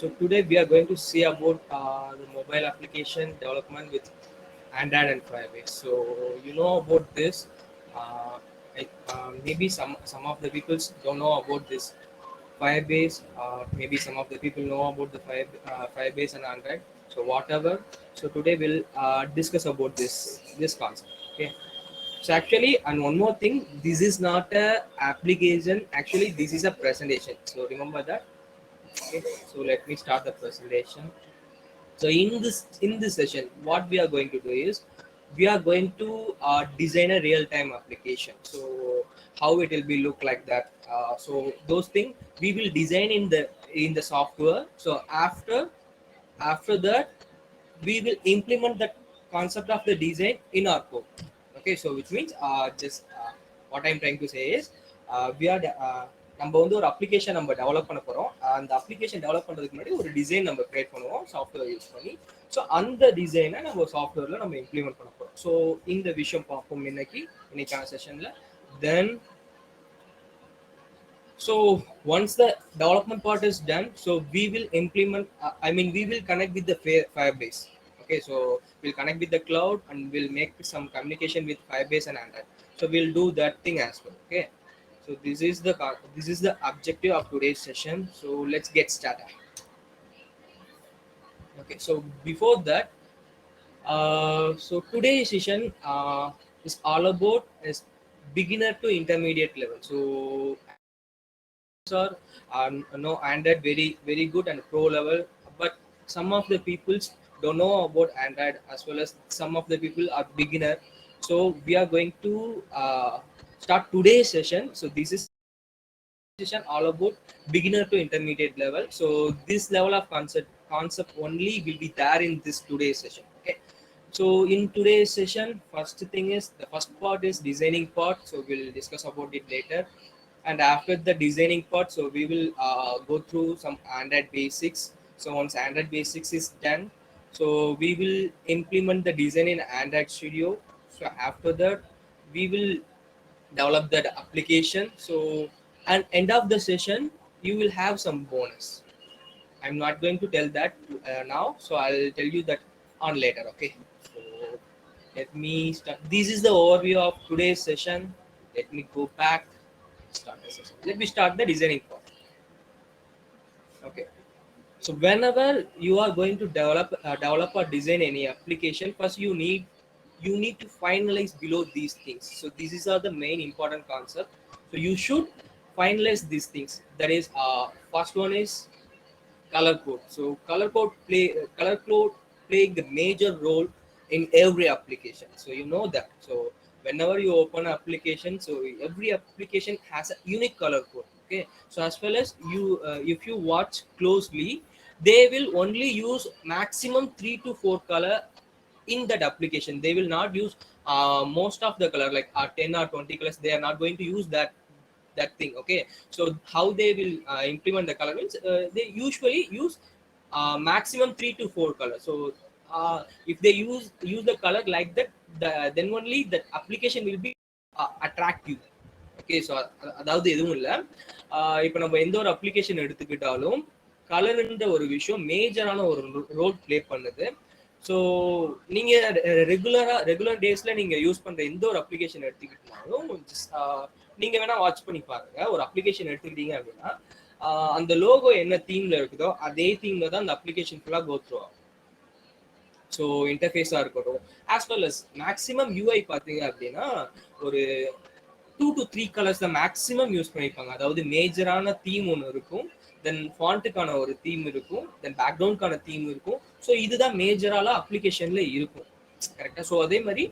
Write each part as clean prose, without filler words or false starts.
So today we are going to see about the mobile application development with Android and Firebase. So you know about this. Maybe some of the people don't know about this Firebase. Maybe some of the people know about the Firebase and Android. So whatever. So today we'll discuss about this concept. Okay. So actually, and one more thing, this is not a application. Actually, this is a presentation. So remember that. Okay. So let me start the presentation. So in this session, what we are going to do is we are going to design a real-time application. So how it will be look like that. So those things we will design in the software. So after that we will implement the concept of the design in our code. Okay, so which means just what I'm trying to say is we are நம்ம வந்து ஒரு application நம்ம develop பண்ண போறோம். அந்த application develop பண்றதுக்கு முன்னாடி ஒரு டிசைன் நம்ம கிரியேட் பண்ணுவோம் சாஃப்ட்வேர் யூஸ் பண்ணி. ஸோ அந்த டிசைனை நம்ம சாஃப்ட்வேர்ல நம்ம இம்ப்ளிமெண்ட் பண்ண போறோம். ஸோ இந்த விஷயம் பார்ப்போம் இன்னைக்கான செஷன்ல. தென் so once the development part is done, so we will implement we will connect with the Firebase. Okay, so we'll connect with the cloud and we'll make some communication with Firebase and Android. So we'll do that thing as well. Okay, so this is the objective of today's session. So let's get started. Okay, so before that, so today's session is all about is beginner to intermediate level. So are no Android very good and pro level, but some of the people don't know about Android, as well as some of the people are beginner. So we are going to start today's session. So this is session all about beginner to intermediate level. So this level of concept only will be there in this today's session. Okay, so in today's session, first thing is the first part is designing part. So we'll discuss about it later. And after the designing part, so we will go through some Android basics. So once Android basics is done, so we will implement the design in Android Studio. So after that, we will develop that application. So at end of the session, you will have some bonus. I'm not going to tell that now, so I'll tell you that on later. Okay, so let me start. This is the overview of today's session. Let me go back. Start the session. Let me start the designing part. Okay, so whenever you are going to develop or design any application, first you need to finalize below these things. So these are the main important concept. So you should finalize these things. That is first one is color code. So color code playing the major role in every application. So you know that. So whenever you open an application, so every application has a unique color code. Okay, so as well as you if you watch closely, they will only use maximum 3 to 4 color in that application. They will not use most of the color, like 10 or 20 colors. They are not going to use that thing. Okay, so how they will implement the color means they usually use maximum 3 to 4 colors. So if they use the color like that, then only the application will be attractive. Okay, so அதாவது எதுவும் இல்லை. இப்போ நம்ம எந்த ஒரு application எடுத்துக்கிட்டாலும் கலர்ன்ற ஒரு விஷயம் மேஜரான ஒரு ரோல் ப்ளே பண்ணுது. ஸோ நீங்கள் ரெகுலர் டேஸில் நீங்கள் யூஸ் பண்ணுற எந்த ஒரு அப்ளிகேஷன் எடுத்துக்கிட்டாலும் நீங்கள் வேணால் வாட்ச் பண்ணி பாருங்க. ஒரு அப்ளிகேஷன் எடுத்துக்கிட்டீங்க அப்படின்னா அந்த லோகோ என்ன தீமில் இருக்குதோ அதே தீமில் தான் அந்த அப்ளிகேஷன் ஃபுல்லாக கோ த்ரூ ஆகும். ஸோ இன்டர்ஃபேஸாக இருக்கட்டும், as well as maximum UI பார்த்தீங்க அப்படின்னா ஒரு 2 to 3 கலர்ஸ் தான் மேக்ஸிமம் யூஸ் பண்ணியிருப்பாங்க. அதாவது மேஜரான தீம் ஒன்று இருக்கும், தென் ஃபாண்ட்டுக்கான ஒரு தீம் இருக்கும், தென் பேக்ரவுண்ட்கான தீம் இருக்கும். ஸோ இதுதான் மேஜரால அப்ளிகேஷன்ல இருக்கும். கரெக்டாக. ஸோ அதே மாதிரி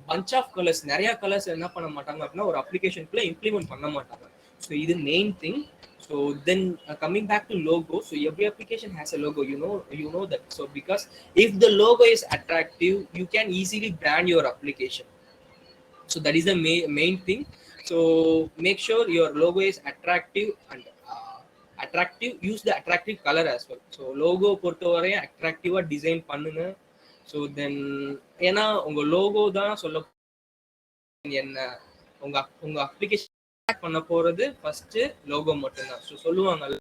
பஞ்ச் ஆஃப் கலர்ஸ், நிறைய கலர்ஸ் என்ன பண்ண மாட்டாங்க அப்படின்னா ஒரு அப்ளிகேஷனுக்குள்ள இம்ப்ளிமெண்ட் பண்ண மாட்டாங்க. ஸோ இது main thing. So then coming back to logo, so every application has a logo, you know that. So because if the logo is attractive, you can easily brand your application. So that is the main thing. So make sure your logo is attractive and use the attractive color as well. So logo பொறுத்தவரை அட்ராக்டிவா design பண்ணுங்க. So then ஏன்னா உங்க logo தான் சொல்ல என்ன உங்க application பண்ண போறது ஃபர்ஸ்ட் லோகோ மட்டும்தான். ஸோ சொல்லுவாங்கல்ல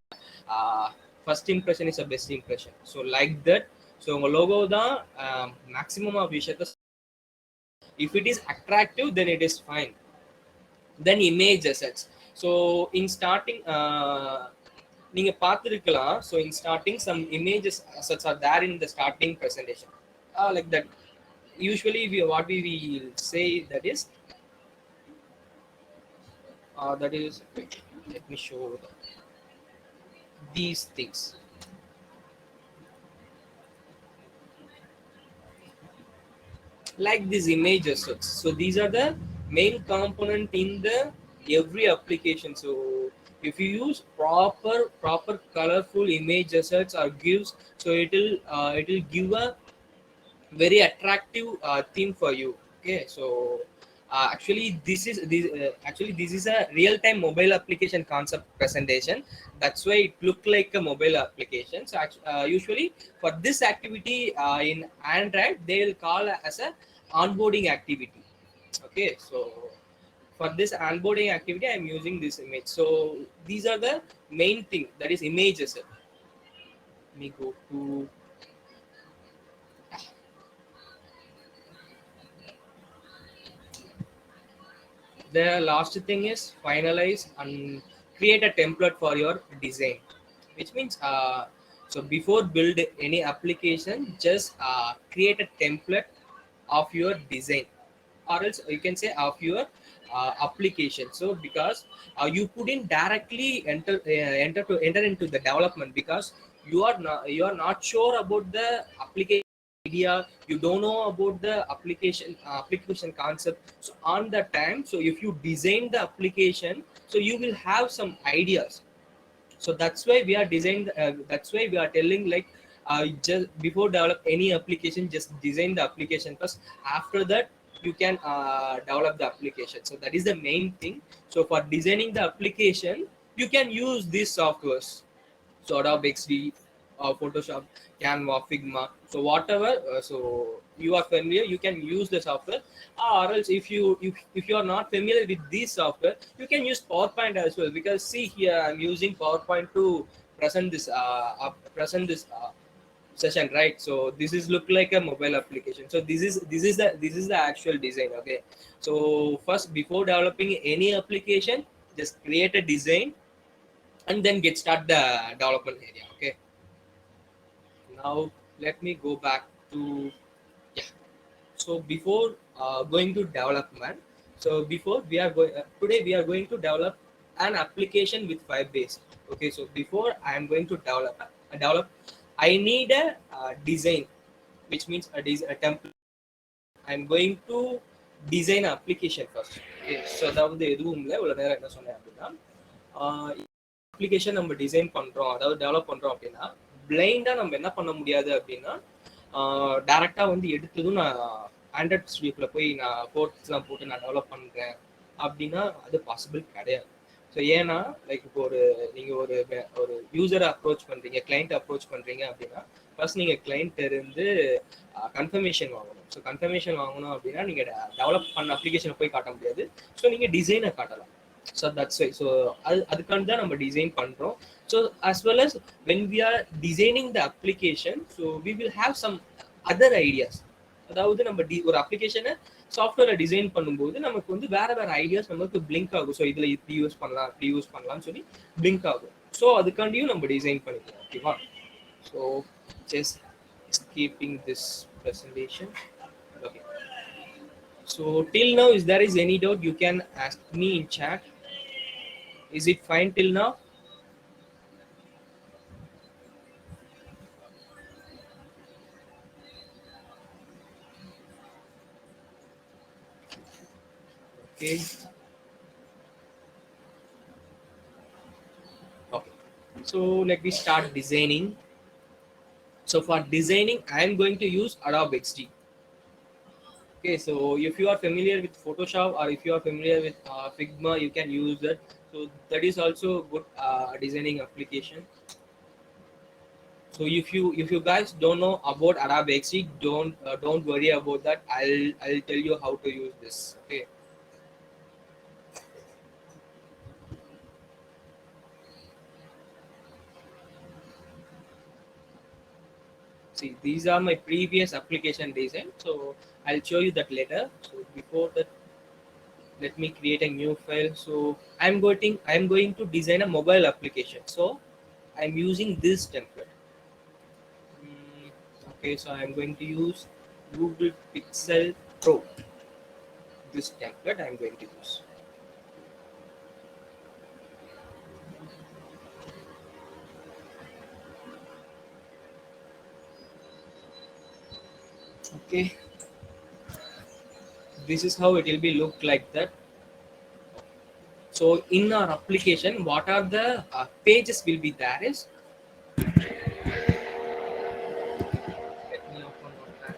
first impression is a best impression. So like that. So உங்க logo தான் maximum of விஷயத்தை. If it is attractive, then it is fine. Then image assets. So in starting நீங்க பார்த்திருக்கலாம். So in starting some images assets are there in the starting presentation, like that. Usually what we will say, that is wait, let me show these things. Like these image assets. So these are the main component in the every application. So if you use proper colorful image assets or gives, so it will give a very attractive theme for you. Okay, so actually this is a real time mobile application concept presentation. That's why it look like a mobile application. So usually for this activity in Android, they will call as a onboarding activity. Okay, so for this onboarding activity, I'm using this image. So these are the main thing, that is images. Let me go to the last thing is finalize and create a template for your design, which means so before build any application, just create a template of your design, or else you can say of your application. So because you couldn't directly enter into the development, because you are not sure about the application idea, you don't know about the application concept. So on that time, so if you design the application, so you will have some ideas. So that's why we are designed, that's why we are telling like just before develop any application, just design the application first. After that, you can develop the application. So that is the main thing. So for designing the application, you can use these softwares. So Adobe XD, Photoshop, Canva, Figma. So whatever, so you are familiar, you can use the software. Or else, if you are not familiar with this software, you can use PowerPoint as well. Because see here, I'm using PowerPoint to present this session, right? So this is look like a mobile application. So this is the actual design. Okay. So first, before developing any application, just create a design and then get start the development area. Okay, now let me go back to, yeah. So before going to development, so before we are going today we are going to develop an application with Firebase. Okay, so before I am going to develop, I need a design, which means a template. I'm going to design application first. Okay, so அதாவது எதுவும் இல்லை, இவ்வளோ நேரம் என்ன சொன்னேன் அப்படின்னா, application நம்ம design பண்றோம், அதாவது டெவலப் பண்றோம் அப்படின்னா, பிளைண்டா நம்ம என்ன பண்ண முடியாது அப்படின்னா, டைரக்டா வந்து எடுத்ததும் நான் ஆண்ட்ராய்ட் ஸ்டுடியோக்குள்ள போய் நான் கோட்ஸ்லாம் போட்டு நான் டெவலப் பண்றேன் அப்படின்னா அது பாசிபிள் கிடையாது. ஸோ ஏன்னா லைக் இப்போ நீங்க ஒரு யூசரை அப்ரோச் பண்றீங்க, கிளைண்ட் அப்ரோச் பண்றீங்க அப்படின்னா, ஃபர்ஸ்ட் நீங்க கிளைண்ட் இருந்து கன்ஃபர்மேஷன் வாங்கணும். ஸோ கன்ஃபர்மேஷன் வாங்கணும் அப்படின்னா நீங்க டெவலப் பண்ண அப்ளிகேஷனை போய் காட்ட முடியாது. ஸோ நீங்க டிசைனை காட்டலாம். So that's why, so அதுக்காண்டி தான் நம்ம டிசைன் பண்றோம். So as well as when we are designing the application, so we will have some other ideas. அதாவது நம்ம ஒரு அப்ளிகேஷனை சாஃப்ட்வேரை டிசைன் பண்ணும்போது நமக்கு வந்து வேற வேற ஐடியாஸ் நமக்கு பிளிங்க் ஆகும். ஸோ இதுல இப்படி யூஸ் பண்ணலாம், இப்படி யூஸ் பண்ணலாம்னு சொல்லி பிளிங்க் ஆகும். ஸோ அதுக்காண்டியும் நம்ம டிசைன் பண்ணிக்கலாம். ஓகேவா? So just keeping this presentation. Okay. So till now, is there is any doubt, you can ask me in chat. Is it fine till now? Okay. Okay. So let me start designing. So for designing, I am going to use Adobe XD. Okay. So if you are familiar with Photoshop or if you are familiar with Figma, you can use that. So that is also good designing application. So if you guys don't know about Adobe XD, don't worry about that. I'll tell you how to use this. Okay. See, these are my previous application design. So I'll show you that later. So before that, let me create a new file. So I'm going to design a mobile application. So I'm using this template. Mm, okay, so I'm going to use Google Pixel Pro. This template I'm going to use. Okay, this is how it will be look like that. So in our application, what are the pages will be there is, let me open Notepad.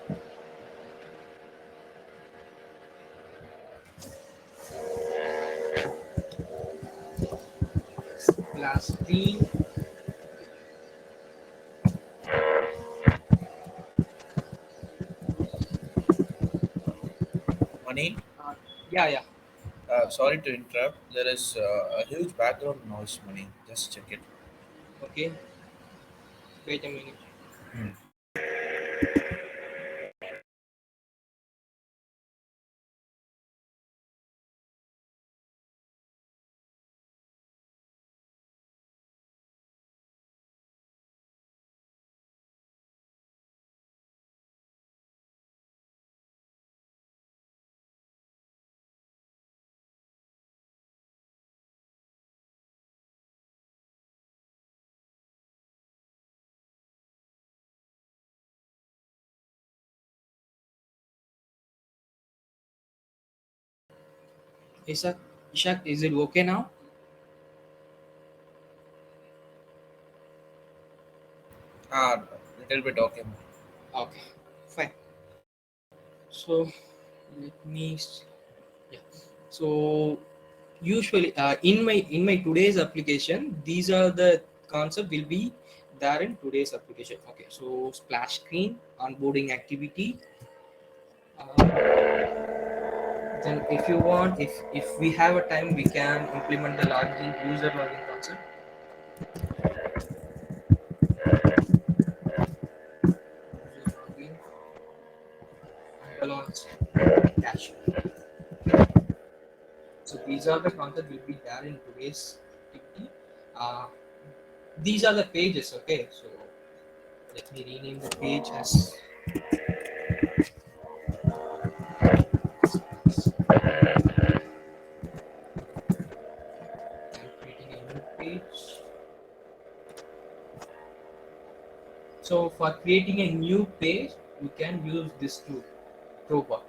Class D. Money. Yeah, yeah. Sorry to interrupt. There is a huge background noise, Money. Just check it. Okay, wait a minute. Hmm. Ishak, Ishak, is it okay now? Little bit okay. Okay, fine. So let me. Yeah. So usually in my today's application, these are the concept will be there in today's application. Okay. So splash screen, onboarding activity. Then if you want, if we have a time, we can implement the login user login concept. User login and launch dash. So these are the content will be there in today's activity. Uh, these are the pages. Okay, so let me rename the page as. I'm creating a new page. So for creating a new page, you can use this tool, Crowbar.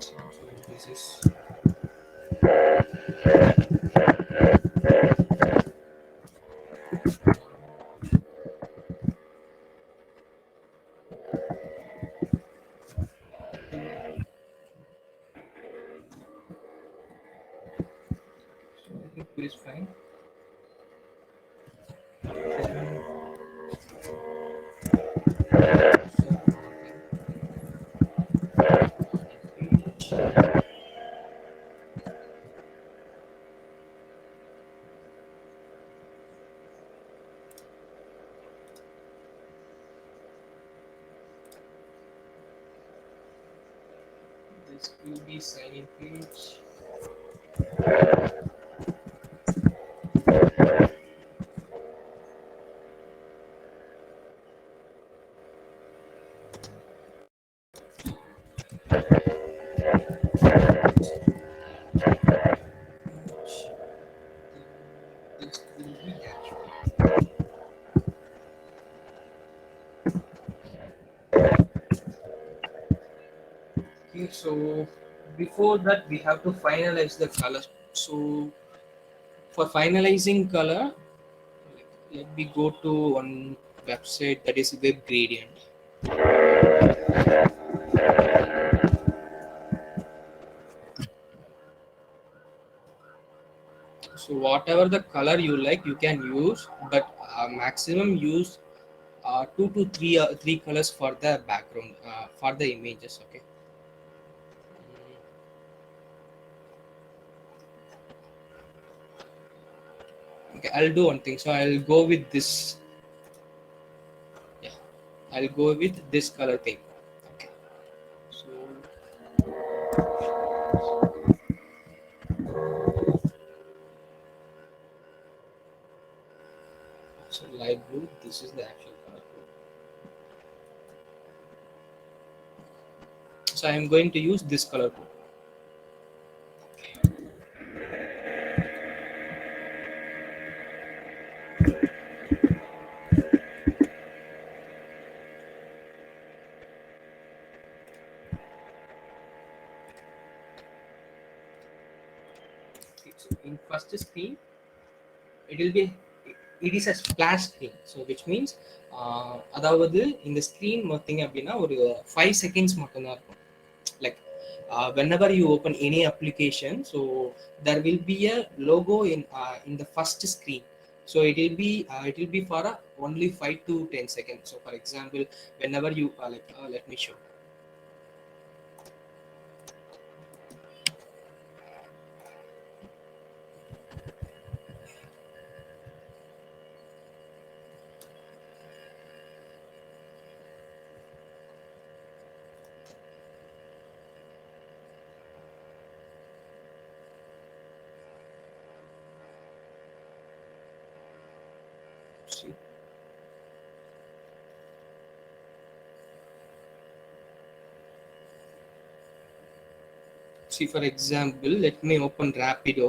So this is. So I think it is fine. Then, page. This will be sign in page. This will be dashboard. Okay, so before that we have to finalize the color. So for finalizing color, let me go to one website that is Web Gradient. So whatever the color you like, you can use, but maximum use three colors for the background for the images. Okay. Okay, I'll do one thing. So I'll go with this. Yeah, I'll go with this color thing. Okay. So, so light blue. This is the actual color code. So I am going to use this color code. Okay, so in first screen, it will be it is a splash screen. So which means அதாவது இந்த screen பார்த்தீங்க அப்படின்னா ஒரு 5 seconds மட்டும்தான் இருக்கும். Like whenever you open any application, so there will be a logo in the first screen. So it will be for only 5 to 10 seconds. So for example, whenever you let me show. See, see for example, let me open Rapido.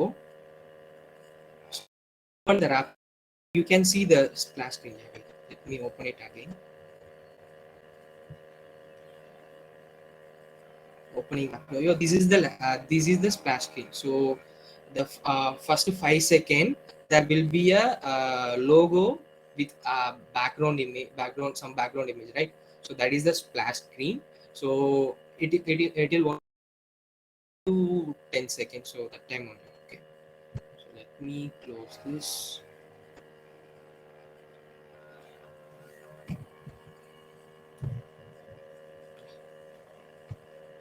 Open the Rapido, you can see the splash screen. Let me open it again. Opening Rapido. This is the splash screen. So the first 5 second there will be a logo with a background, some background image, right? So that is the splash screen. So it will want to 10 seconds. So that time only. Okay. So let me close this.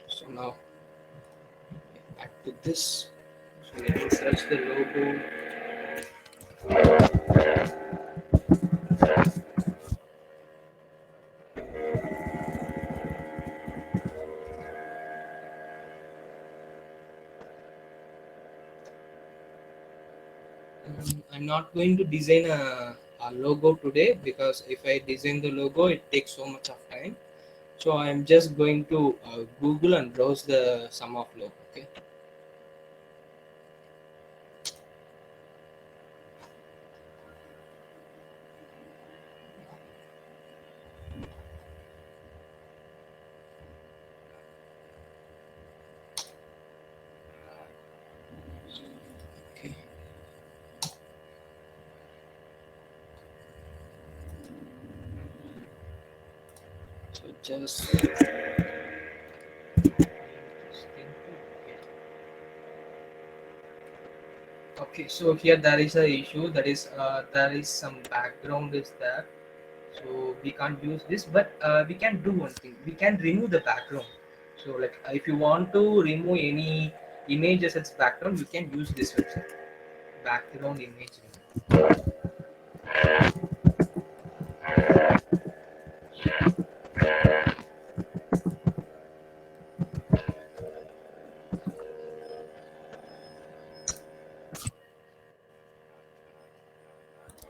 So now back to this. So let me search the logo. I'm not going to design a logo today, because if I design the logo, it takes so much of time. So I'm just going to Google and browse the sum of logo. Okay. Okay. So just okay. So here there is a issue, that is there is some background is there. So we can't use this, but we can do one thing. We can remove the background. So like if you want to remove any images as background, you can use this website, background image.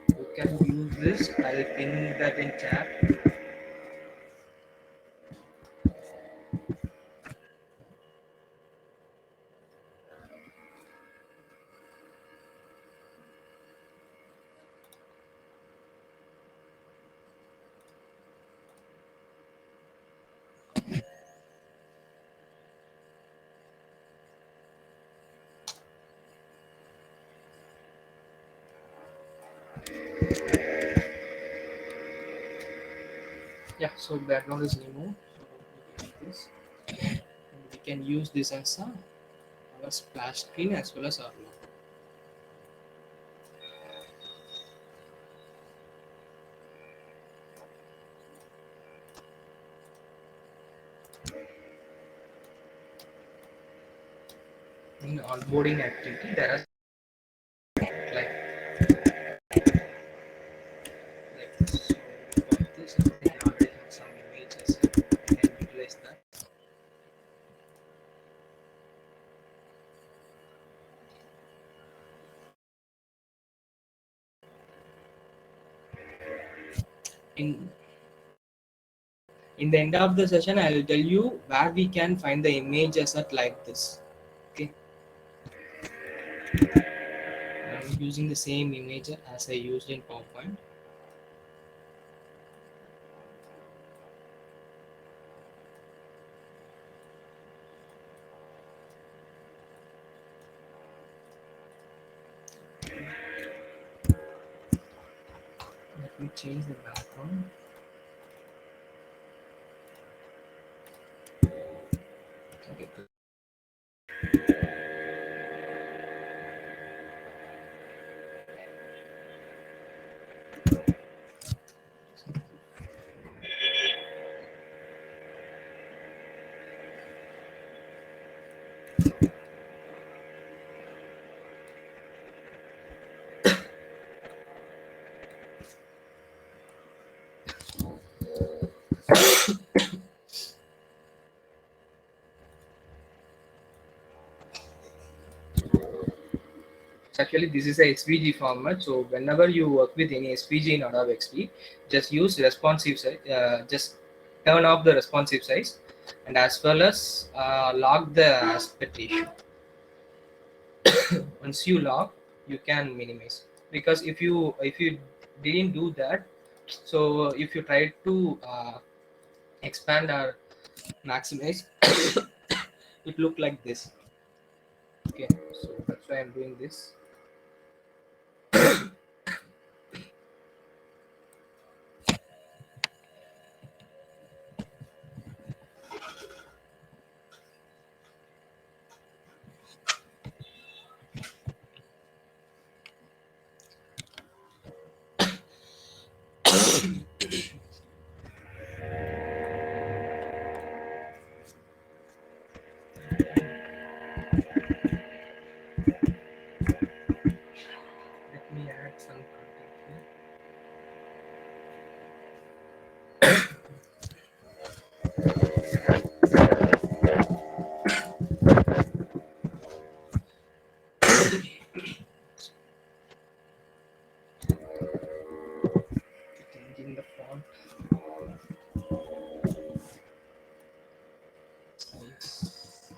You can use this. I'll pin that in chat. Yeah, so background is removed. So we can this. And we can use this as our splash screen as well as our logo. in onboarding activity there are like so for this I think I already have some images. I can utilize that. In the end of the session I will tell you where we can find the image asset like this. Okay, I'm using the same image as I used in PowerPoint. Let me change the background. Okay, so actually this is a SVG format. So whenever you work with any SVG in Adobe XD, just use responsive size. Just turn off the responsive size, and as well as lock the aspect ratio. Once you lock, you can minimize, because if you didn't do that, so if you try to expand or maximize, it look like this. Okay, so that's why I'm doing this. Let me add some content here. Changing the font size.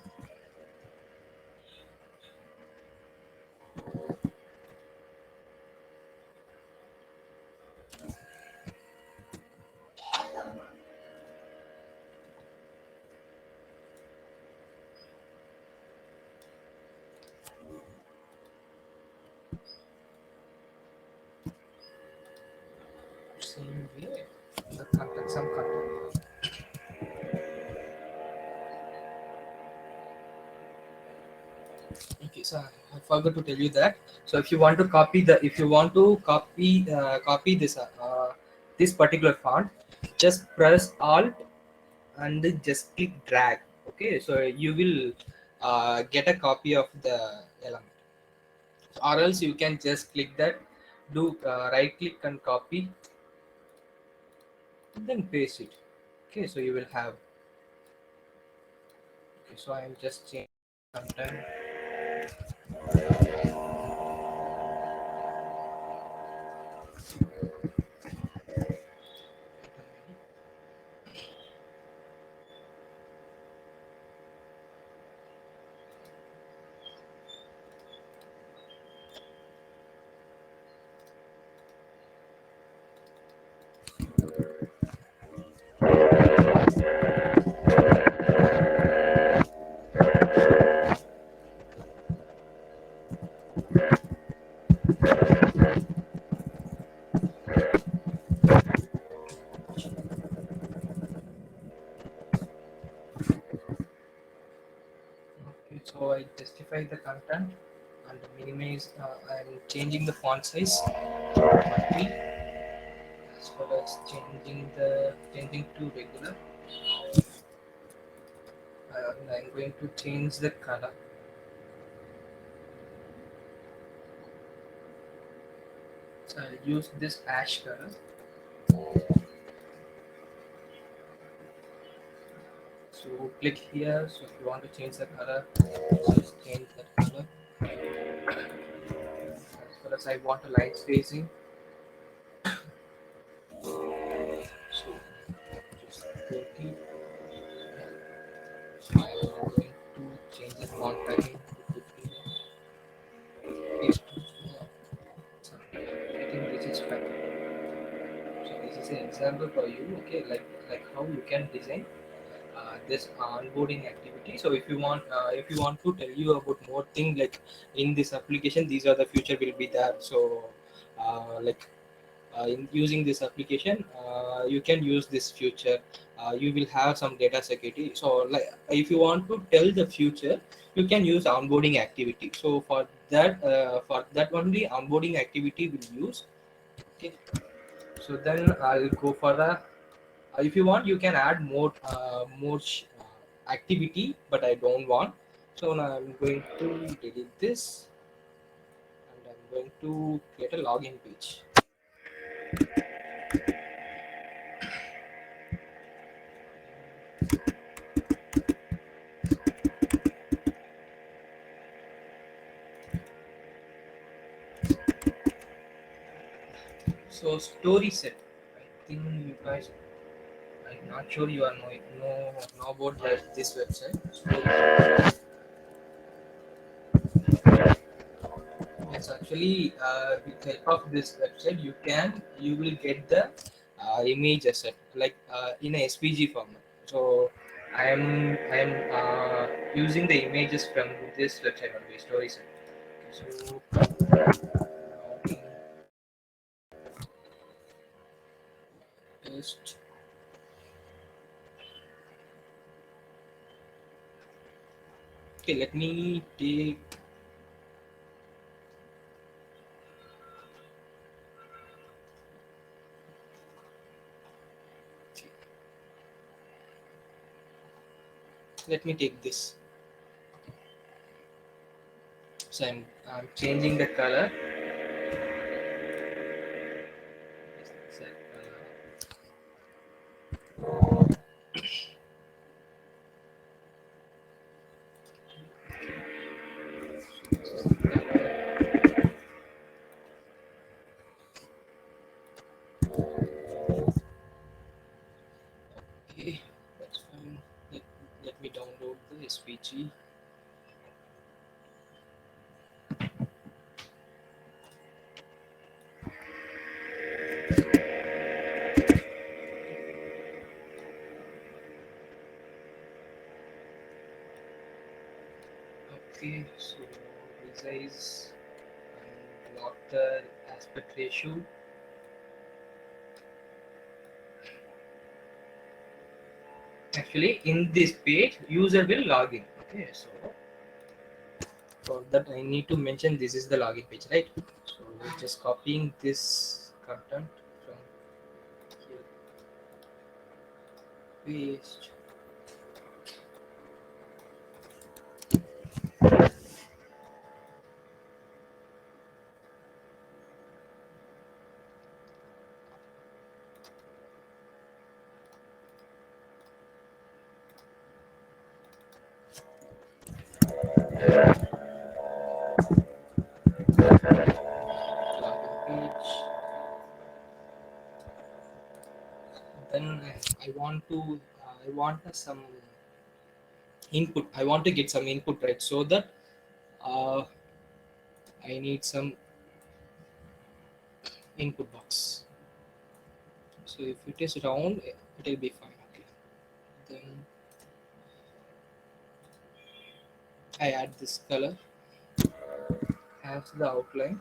Same way, the content, some content. Okay, so I forgot to tell you that. So if you want to copy copy this this particular font, just press Alt and just click drag. Okay, so you will get a copy of the element, or else you can just click that, do right click and copy, then paste it. Okay, so you will have. Okay, so I'm just changing content. Okay, so I justify the content and minimize. I'm changing the font size 20, as well as changing to regular. And I'm going to change the color. So I'll use this ash color. So click here. So if you want to change the color, just change that color. As well as I want a line spacing. So just 30. So I'm going to change the font padding to 50. It's too small. So I think this is fine. So this is an example for you. Okay, like how you can design this onboarding activity. So if you want to tell you about more thing like in this application, these are the future will be there. So like in using this application, you can use this future. You will have some data security. So like if you want to tell the future, you can use onboarding activity. So for that only onboarding activity will use. Okay. So then I'll go for the if you want, you can add activity, but I don't want. So now I'm going to delete this, and I'm going to create a login page. So story set. I think you guys. I'm not sure you are know about this website. Story. Yes, actually, with the help of this website, you will get the image asset like in a SVG format. So I am using the images from this website only, story set. So just okay. Let me take this. So I'm changing the color. Set okay, that's fine. Let, let me download the SVG. Okay, so resize and lock the aspect ratio. Actually, in this page, user will log in. Okay, so for that I need to mention this is the login page, right? So just copying this content from here, paste. Login page. Then I want to I want some input. I want to get some input, right? So that uh, I need some input box. So if it is round, it will be fine. Okay. Then I add this color as the outline.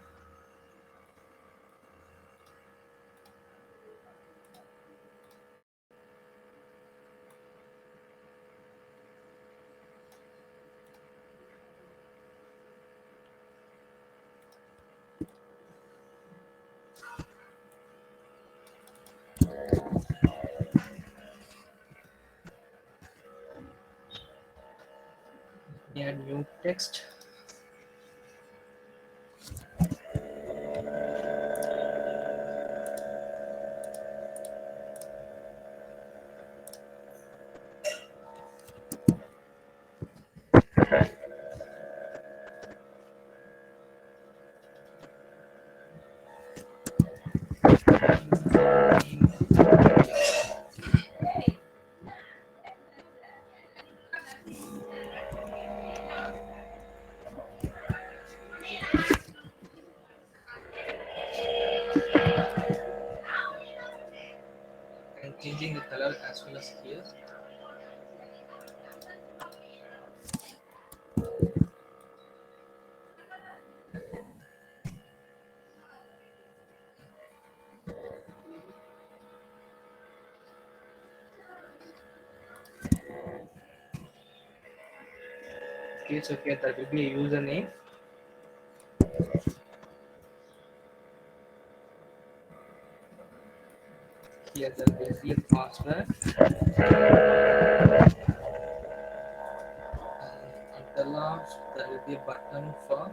Add new text. And changing the color as well as here. Okay, so here that will be a username. Here there will be a password. And at the last there will be a button for,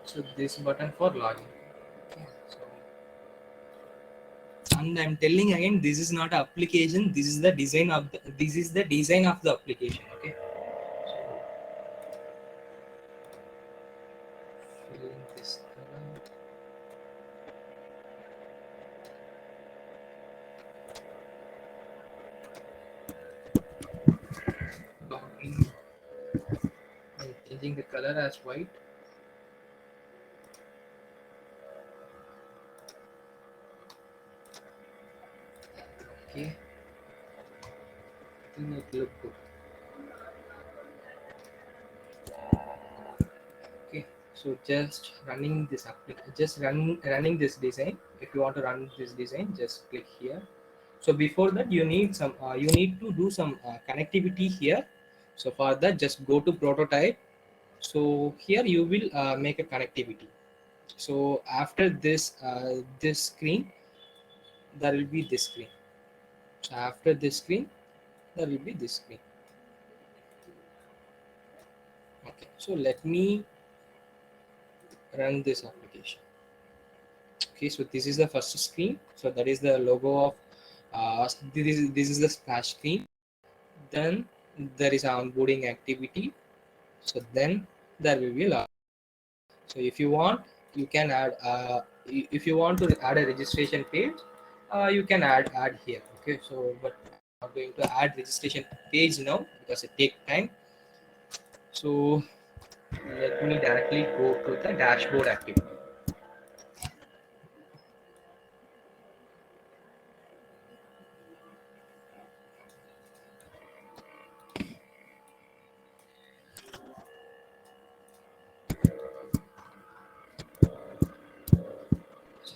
so this button for login. Okay, so and I'm telling again, this is not an application. This is the design of the application. Okay, so filling this color. Login. I'm changing the color as white. Okay, I think it look good. Okay, so just running this application, running this design. If you want to run this design, just click here. So before that, you need to do some connectivity here. So for that, just go to prototype. So here you will make a connectivity. So after this screen, there will be this screen. So after this screen, there will be this screen. Okay, so let me run this application. Okay, so this is the first screen. So that is the logo of this is the splash screen. Then there is onboarding activity. So then there will be a lot. So if you want, you can add. If you want to add a registration page, you can add here. Okay, so but I'm not going to add registration page now because it takes time. So let me directly go to the dashboard activity.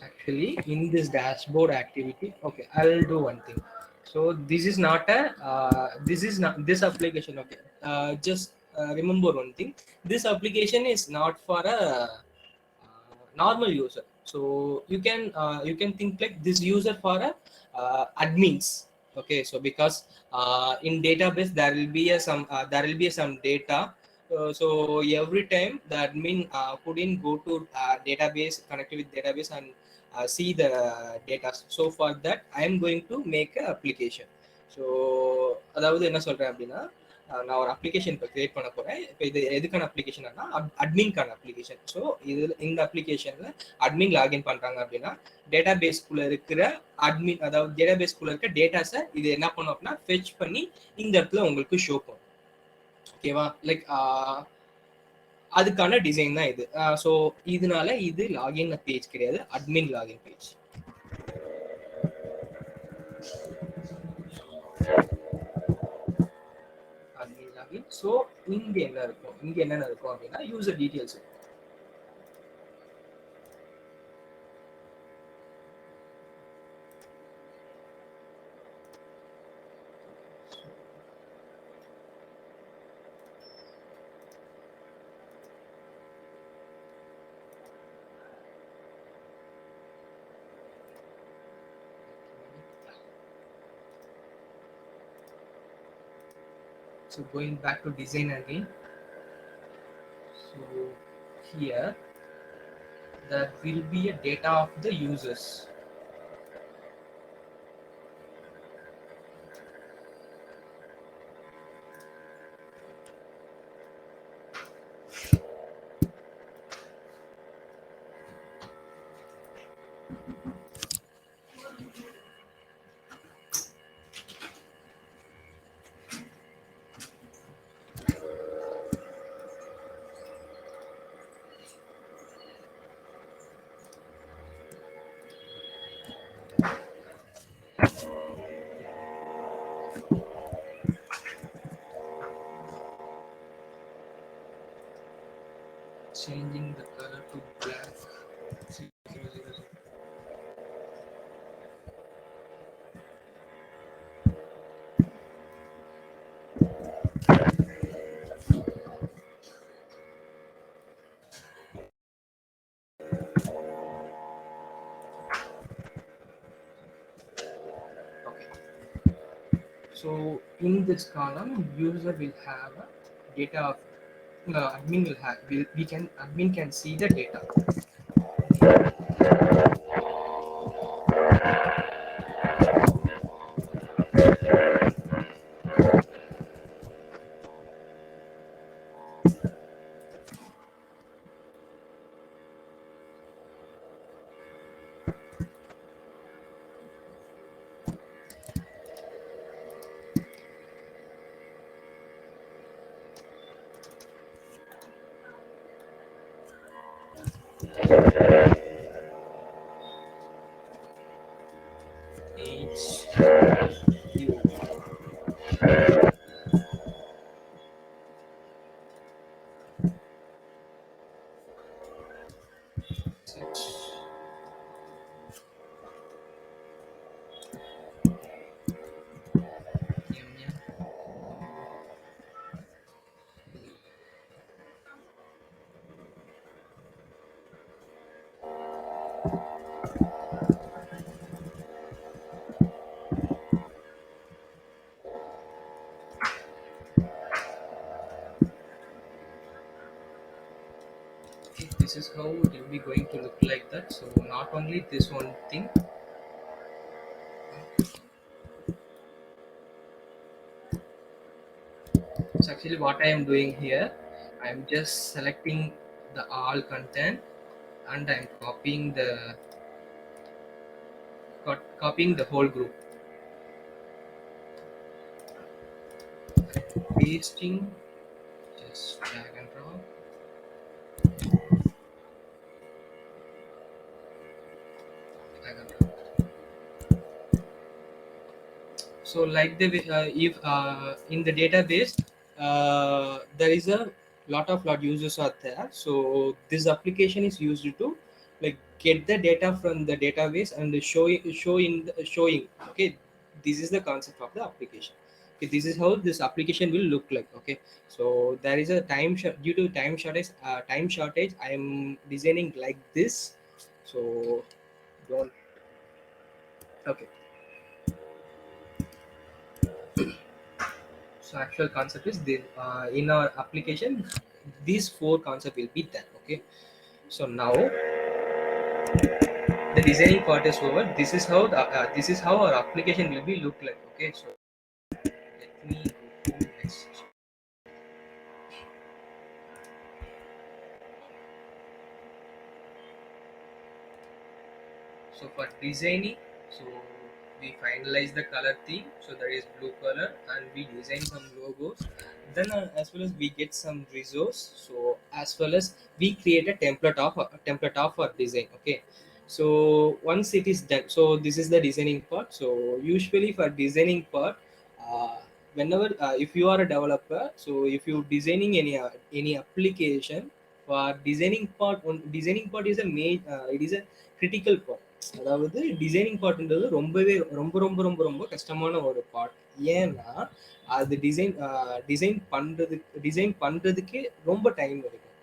Actually, in this dashboard activity, okay, I'll do one thing. So this is not a this is not this application. Okay, just remember one thing. This application is not for a normal user. So you can think like this user for a admins. Okay, so because in database there will be some data. So every time the admin couldn't go to database, connect with database and see the data. So for that I am going to make a application. So அதாவது என்ன சொல்றேன் அப்படின்னா, நான் ஒரு application இப்போ create பண்ண போறேன். இப்போ இது எதுக்கான அப்ளிகேஷன்னா அட்மின்கான அப்ளிகேஷன். ஸோ இதில் இந்த அப்ளிகேஷன்ல அட்மின் லாகின் பண்றாங்க அப்படின்னா டேட்டா பேஸ்க்குள்ள இருக்கிற அட்மின், அதாவது டேட்டா பேஸ்க்குள்ள இருக்க டேட்டாஸை இது என்ன பண்ணும் அப்படின்னா ஃபெச் பண்ணி இந்த இடத்துல உங்களுக்கு ஷோ பண்ணும். ஓகேவா? லைக் அதுக்கான டிசைன் தான் இது. ஸோ இதனால இது லாகின் பேஜ் கிடையாது, admin login page. Admin login. So இங்க என்ன இருக்கும், இங்க என்னென்ன இருக்கும் அப்படின்னா user details. So going back to design again. So here there will be a data of the users. So in this column, user will have a data of admin will have we can admin can see the data. H U This is how it will be going to look like that. So not only this one thing, it's actually what I am doing here. I am just selecting the all content and I am copying the whole group, pasting, just drag and drop, drag and drop. So like the if in the database there is a lot users are there, so this application is used to like get the data from the database and showing, okay, this is the concept of the application. Okay, this is how this application will look like. Okay, so there is a due to time shortage I am designing like this. So don't, okay. So actual concept is this, in our application these four concept will be there. Okay, so now the designing part is over. This is how our application will be look like. Okay, so let me go to next. So for designing, so we finalize the color theme. So there is blue color, and we design some logos. Then as well as we get some resource. So as well as we create a template of our design. Okay. So once it is done, so this is the designing part. So usually for designing part, uh, whenever if you are a developer, so if you designing any application, for designing part is a main, it is a critical part. அதாவது designing பார்ட்ன்றது ரொம்பவே ரொம்ப ரொம்ப ரொம்ப ரொம்ப கஷ்டமான ஒரு part. ஏன்னா அது டிசைன் பண்றதுக்கே ரொம்ப டைம் எடுக்கும்.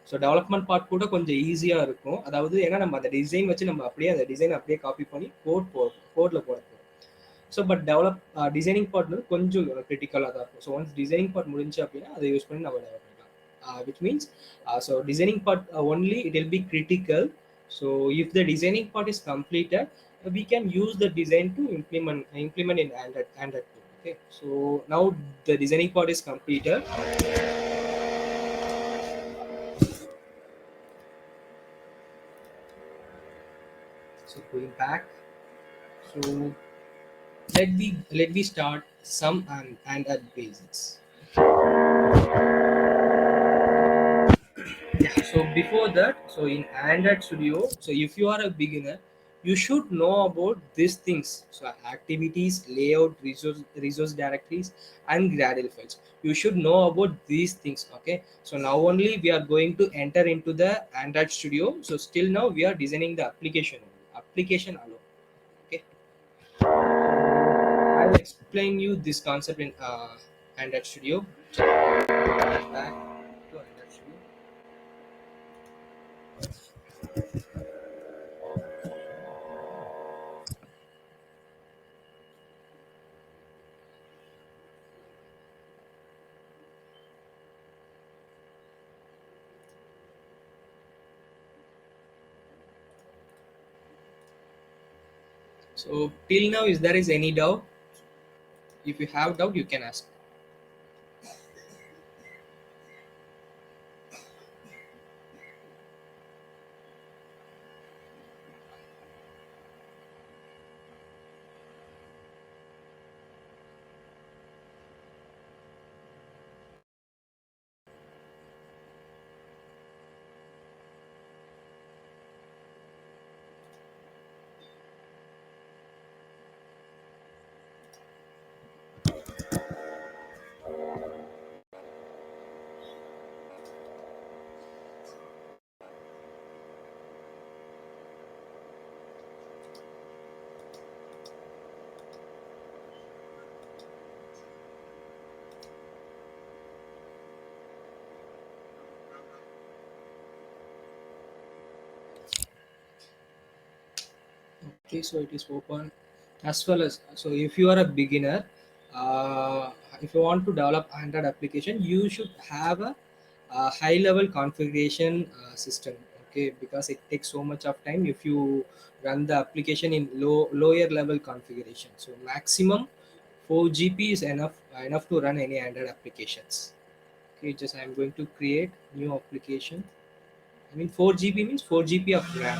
ஸோ டெவலப்மெண்ட் பார்ட் கூட கொஞ்சம் ஈஸியாக இருக்கும். அதாவது ஏன்னா நம்ம அந்த டிசைன் வச்சு நம்ம அப்படியே அந்த டிசைன் அப்படியே காப்பி பண்ணி கோடில் போட போகிறோம். ஸோ பட் டிசைனிங் பார்ட் வந்து கொஞ்சம் கிரிட்டிக்கலாக தான் இருக்கும். ஸோ ஒன்ஸ் டிசைனிங் பார்ட் முடிஞ்சு அப்படின்னா அதை யூஸ் பண்ணி நம்ம டெவலப் பண்ணிக்கலாம். Which means so designing part only it will be critical. So if the designing part is completed, we can use the design to implement in Android. Okay, so now the designing part is completed. So going back, so let me start some and at basics. Yeah, so before that, so in Android Studio, so if you are a beginner, you should know about these things. So activities, layout, resource directories, and Gradle files. You should know about these things. Okay, so now only we are going to enter into the Android Studio. So still now we are designing the application alone. Okay, I'll explain you this concept in Android Studio. So back to Android Studio. So till now, is there is any doubt? If you have doubt, you can ask. Okay, so it is open. As well as, so if you are a beginner, uh, if you want to develop Android application, you should have a high level configuration system. Okay, because it takes so much of time if you run the application in lower level configuration. So maximum 4 GB is enough to run any Android applications. Okay, just I'm going to create new application. I mean 4 GB means 4 GB of RAM.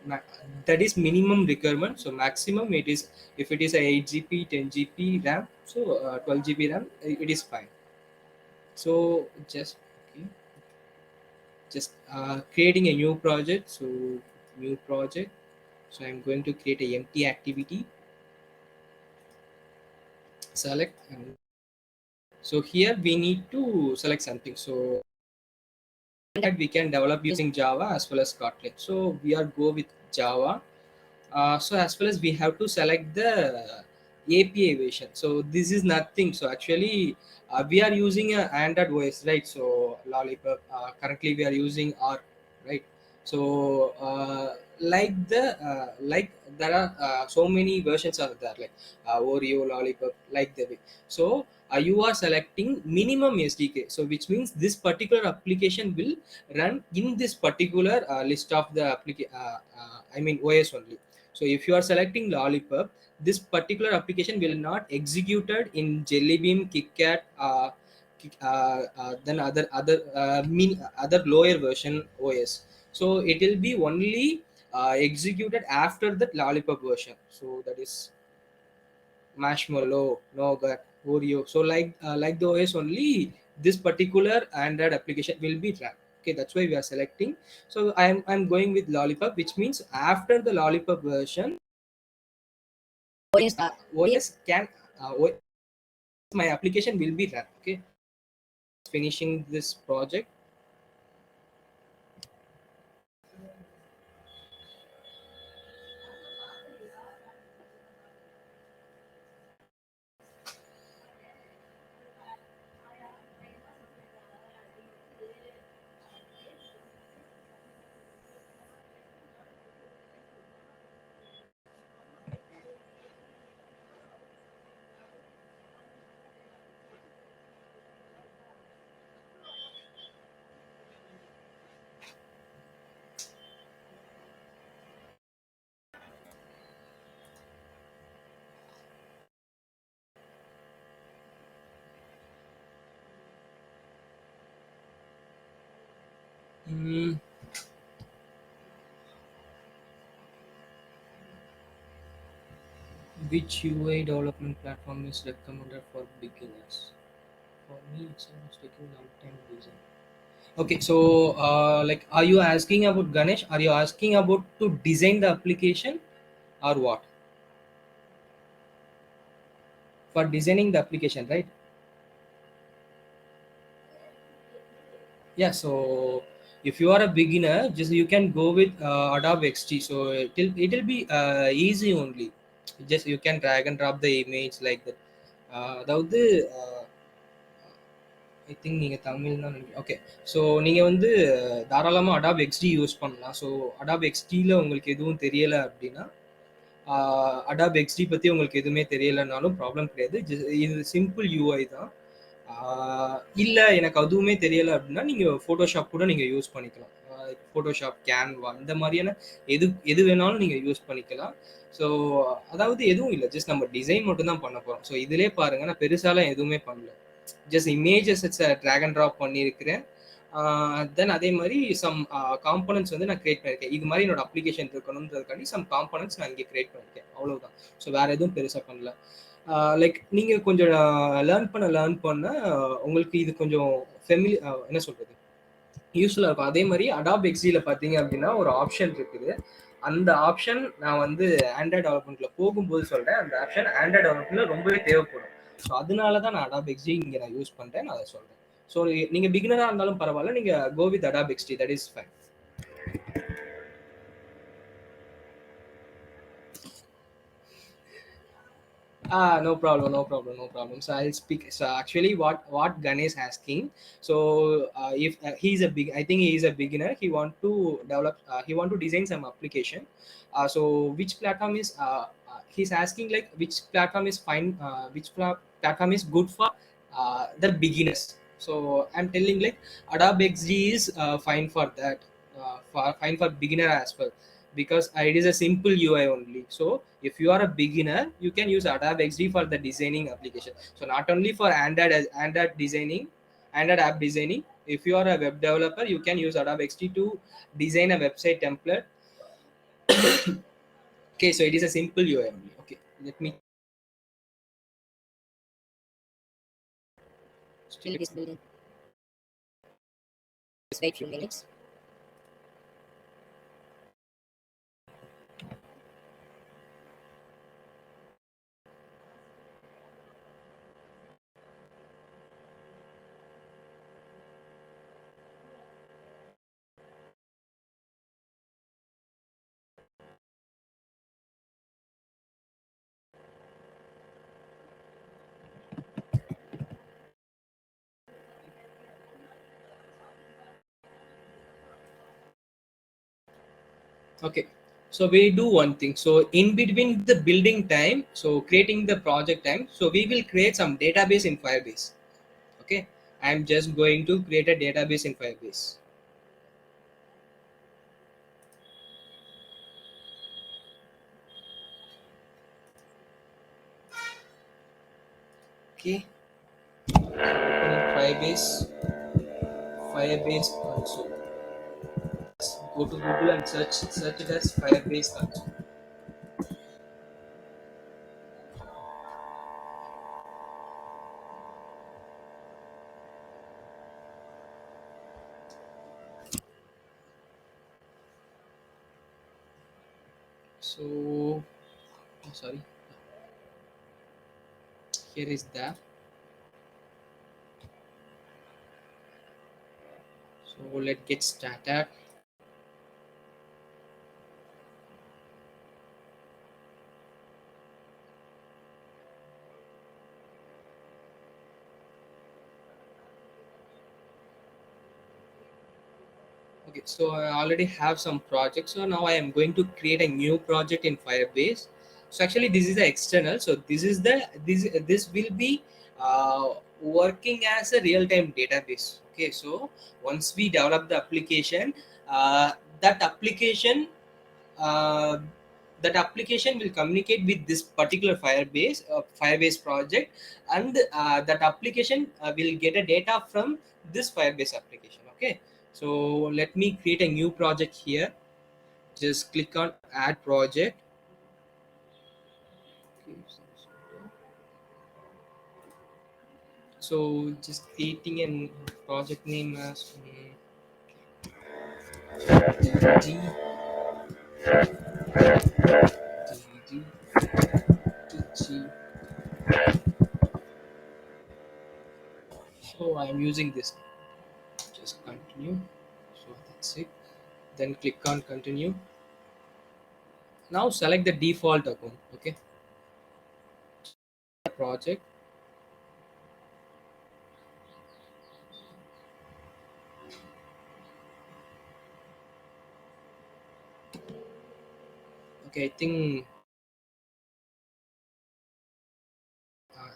Ma- that is minimum requirement. So maximum it is, if it is a 8 GB 10 GB RAM, so 12 GB RAM, it is fine. So just okay, just creating a new project. So new project, so I'm going to create a empty activity, select, and so here we need to select something. So that we can develop using Java as well as Kotlin. So we are go with Java. So as well as we have to select the API version. So this is nothing. So actually, we are using a Android OS, right? So Lollipop. Currently, we are using R, right? So like there are so many versions are there, like Oreo, Lollipop, like the way. So you are selecting minimum SDK. So which means this particular application will run in this particular list of the I mean OS only. So if you are selecting Lollipop, this particular application will not executed in Jelly Bean, KitKat, then other lower version OS. So it will be only executed after the Lollipop version. So that is Marshmallow, Nougat, Oreo. So like the OS only, this particular Android application will be run. Okay, that's why we are selecting. So I'm going with Lollipop, which means after the Lollipop version, OS can OS, my application will be run. Okay, finishing this project. Mm, which UI development platform is recommended for beginners? For me, it's almost taking a long time to design. Okay, so like, are you asking about Ganesh? Are you asking about to design the application or what? For designing the application, right? Yeah. So if you are a beginner, just you can go with Adobe XD. So it'll be easy only. Just you can drag and drop the image like that. அதாவது I think நீங்கள் தமிழ் தான் நினைக்கிறேன். Okay, so நீங்கள் வந்து தாராளமாக adapt XT use பண்ணலாம். So adapt எக்ஸ்டியில் உங்களுக்கு எதுவும் தெரியலை அப்படின்னா, அடாப் எக்ஸ்டி பற்றி உங்களுக்கு எதுவுமே தெரியலைனாலும் ப்ராப்ளம் கிடையாது. இது சிம்பிள் யூஐ தான். இல்லை எனக்கு அதுவுமே தெரியலை அப்படின்னா, நீங்கள் ஃபோட்டோஷாப் கூட நீங்கள் யூஸ் பண்ணிக்கலாம். ஃபோட்டோஷாப், கேன்வா இந்த மாதிரியான எது எது வேணாலும் நீங்கள் யூஸ் பண்ணிக்கலாம். ஸோ அதாவது எதுவும் இல்லை, ஜஸ்ட் நம்ம டிசைன் மட்டும் தான் பண்ண போகிறோம். ஸோ இதிலே பாருங்க, நான் பெருசாலாம் எதுவுமே பண்ணல, just images drag and drop பண்ணியிருக்கிறேன். தென் அதே மாதிரி சம் காம்பனன்ட்ஸ் வந்து நான் கிரியேட் பண்ணியிருக்கேன். இது மாதிரி என்னோட அப்ளிகேஷன் இருக்கணுன்றதுக்காண்டி சம் காம்பனன்ட்ஸ் நான் இங்கே கிரியேட் பண்ணியிருக்கேன், அவ்வளவுதான். ஸோ வேற எதுவும் பெருசாக பண்ணல. லைக் நீங்கள் கொஞ்சம் லேர்ன் பண்ண உங்களுக்கு இது கொஞ்சம் என்ன சொல்றது, யூஸ்ஃபுல்லாக இருக்கும். அதே மாதிரி அடாப் எக்ஸியில் பார்த்தீங்க அப்படின்னா ஒரு ஆப்ஷன் இருக்குது. அந்த ஆப்ஷன் நான் வந்து ஆண்ட்ராய்ட் டெவலப்மெண்ட்ல போகும்போது சொல்றேன். அந்த ஆப்ஷன் ஆண்ட்ராய்ட் டெவலப்மெண்ட்ல ரொம்பவே தேவைப்படும். ஸோ அதனால தான் நான் அடாப் எக்ஸி இங்கே நான் யூஸ் பண்றேன், நான் அதை சொல்றேன். ஸோ நீங்க பிகினரா இருந்தாலும் பரவாயில்ல, நீங்க go with Adobe XD, that is fine. No problem, no problem, no problem. So I'll speak. So actually, what Ganesh asking. So if he's a big, I think he is a beginner. He want to develop. He want to design some application. So which platform is? He's asking like which platform is fine. Platform is good for the beginners. So I'm telling like Adobe XD is fine for that. Fine for beginner as well, because it is a simple UI only. So if you are a beginner, you can use Adobe XD for the designing application. So not only for Android designing, Android app designing. If you are a web developer, you can use Adobe XD to design a website template. Okay, so it is a simple UI only. Okay, let me Still it is building. Just wait few minutes. Okay, so we do one thing. So in between the building time, so creating the project time, so we will create some database in Firebase. Okay, I'm just going to create a database in Firebase. Okay, opening Firebase console. Go to Google and search it as Firebase console. So sorry, here is that. So let's get started. Okay, so I already have some projects. So now I am going to create a new project in Firebase. So actually, this is the external. So this will be working as a real-time database. Okay, so once we develop the application, uh, that application uh, that application will communicate with this particular Firebase project, and that application will get a data from this Firebase application. Okay, so let me create a new project here. Just click on add project. Okay, so just creating a project name as DD, DD, so I'm using this. Just continue. So that's it. Then click on continue. Now select the default account. Okay, project. Okay, I think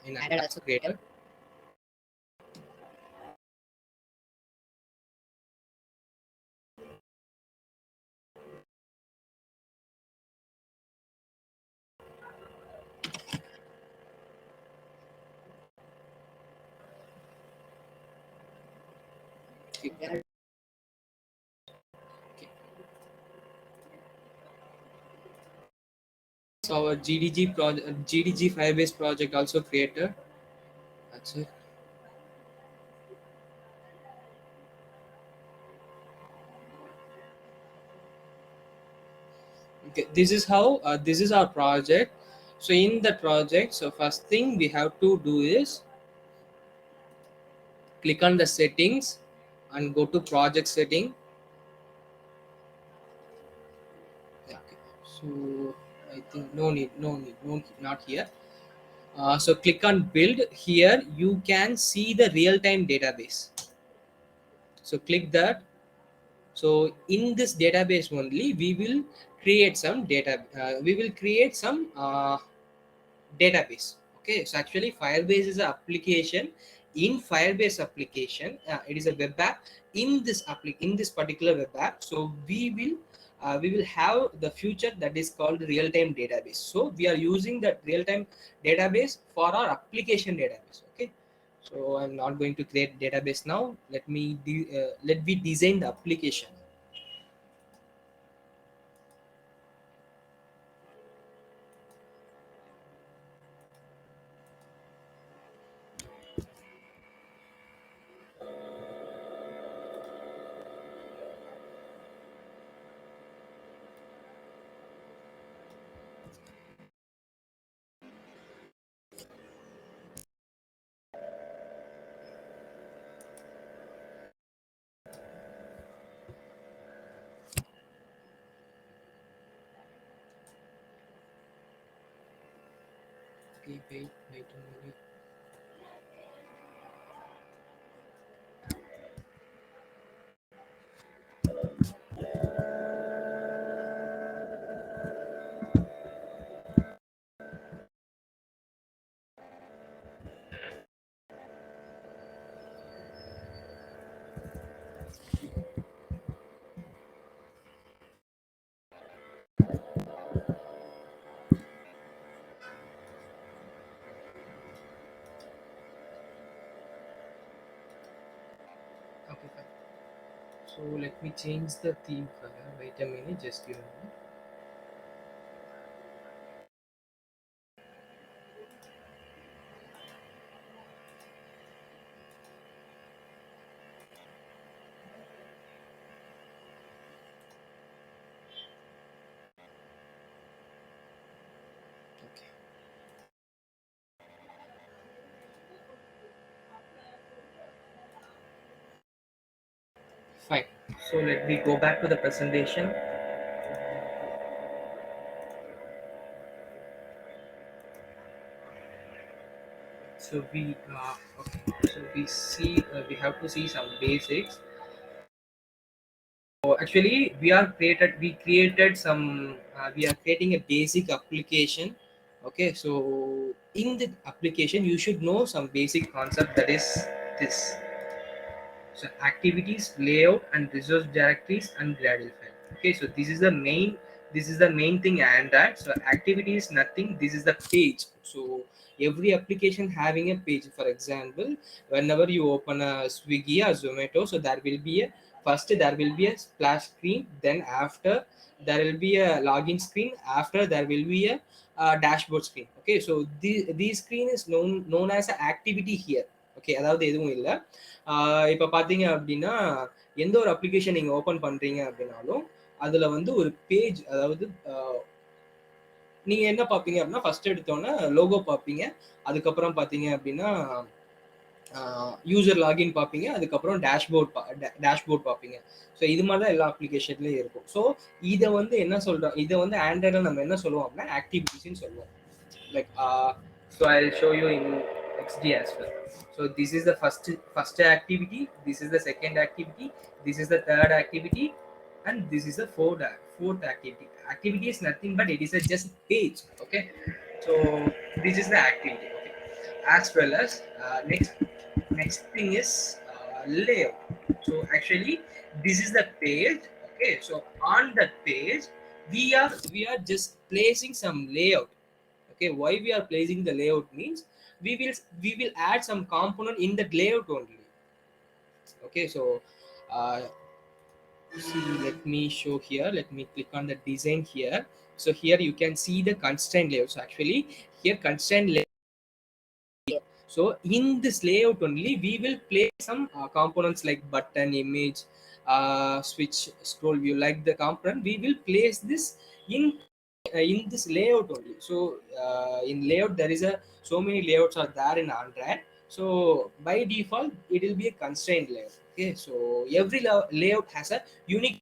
in Added apps also creator. There Okay. So our GDG project, GDG Firebase project also created. That's it. Okay, this is how this is our project. So in the project, so first thing we have to do is click on the settings and go to project setting. Yeah, okay. So I think no need, not here. So click on build. Here you can see the real-time database. So click that. So in this database only, we will create some data. We will create some database. Okay, so actually Firebase is an application. In Firebase application, it is a web app. In this in this particular web app, so we will have the future that is called real time database. So we are using that real time database for our application database. Okay, so I'm not going to create database now. Let me design the application. Okay, wait a minute. Okay, fine. So let me change the theme color. Wait a minute, just give me a minute. Okay, fine. So let me go back to the presentation. So okay. So we have to see some basics. So actually, we created some we are creating a basic application. Okay, so in the application, you should know some basic concept that is this. So activities, layout, and resource directories and Gradle file. Okay, so this is the main thing and that. So activity is nothing. This is the page. So every application having a page. For example, whenever you open a Swiggy or Zomato, so there will be a splash screen. Then after there will be a login screen. After there will be a dashboard screen. Okay, so these screen is known as an activity here. Okay, அதாவது எதுவும் இல்லை. இப்போ பார்த்தீங்க அப்படின்னா எந்த ஒரு application நீங்கள் open பண்ணுறீங்க அப்படின்னாலும் அதில் வந்து ஒரு பேஜ், அதாவது நீங்கள் என்ன பார்ப்பீங்க அப்படின்னா ஃபர்ஸ்ட் எடுத்தோன்னே லோகோ பார்ப்பீங்க. அதுக்கப்புறம் பார்த்தீங்க அப்படின்னா யூசர் லாகின் பார்ப்பீங்க. அதுக்கப்புறம் டேஷ்போர்ட் பார்ப்பீங்க. ஸோ இது மாதிரி தான் எல்லா அப்ளிகேஷன்லேயும் இருக்கும். ஸோ இதை வந்து என்ன சொல்கிறோம், இதை வந்து ஆண்ட்ராய்டில் நம்ம என்ன சொல்லுவோம் அப்படின்னா ஆக்டிவிட்டிஸ்ன்னு சொல்லுவோம். Like so I'll show you in XD as well. So this is the first activity, this is the second activity, this is the third activity, and this is the fourth activity. Activity is nothing but it is a just page. Okay, so this is the activity. Okay, as well as next thing is layout. So actually this is the page. Okay, so on that page we are just placing some layout. Okay, why we are placing the layout means we will add some component in that layout only. Okay, so uh, see, let me show here, let me click on the design here. So here you can see the constraint layout. So actually here constraint layout. So in this layout only we will place some components like button, image, switch, scroll view, like the component we will place this in this layout only. So in layout there is a so many layouts are there in Android. So by default it will be a constraint layout. Okay, so every layout has a unique.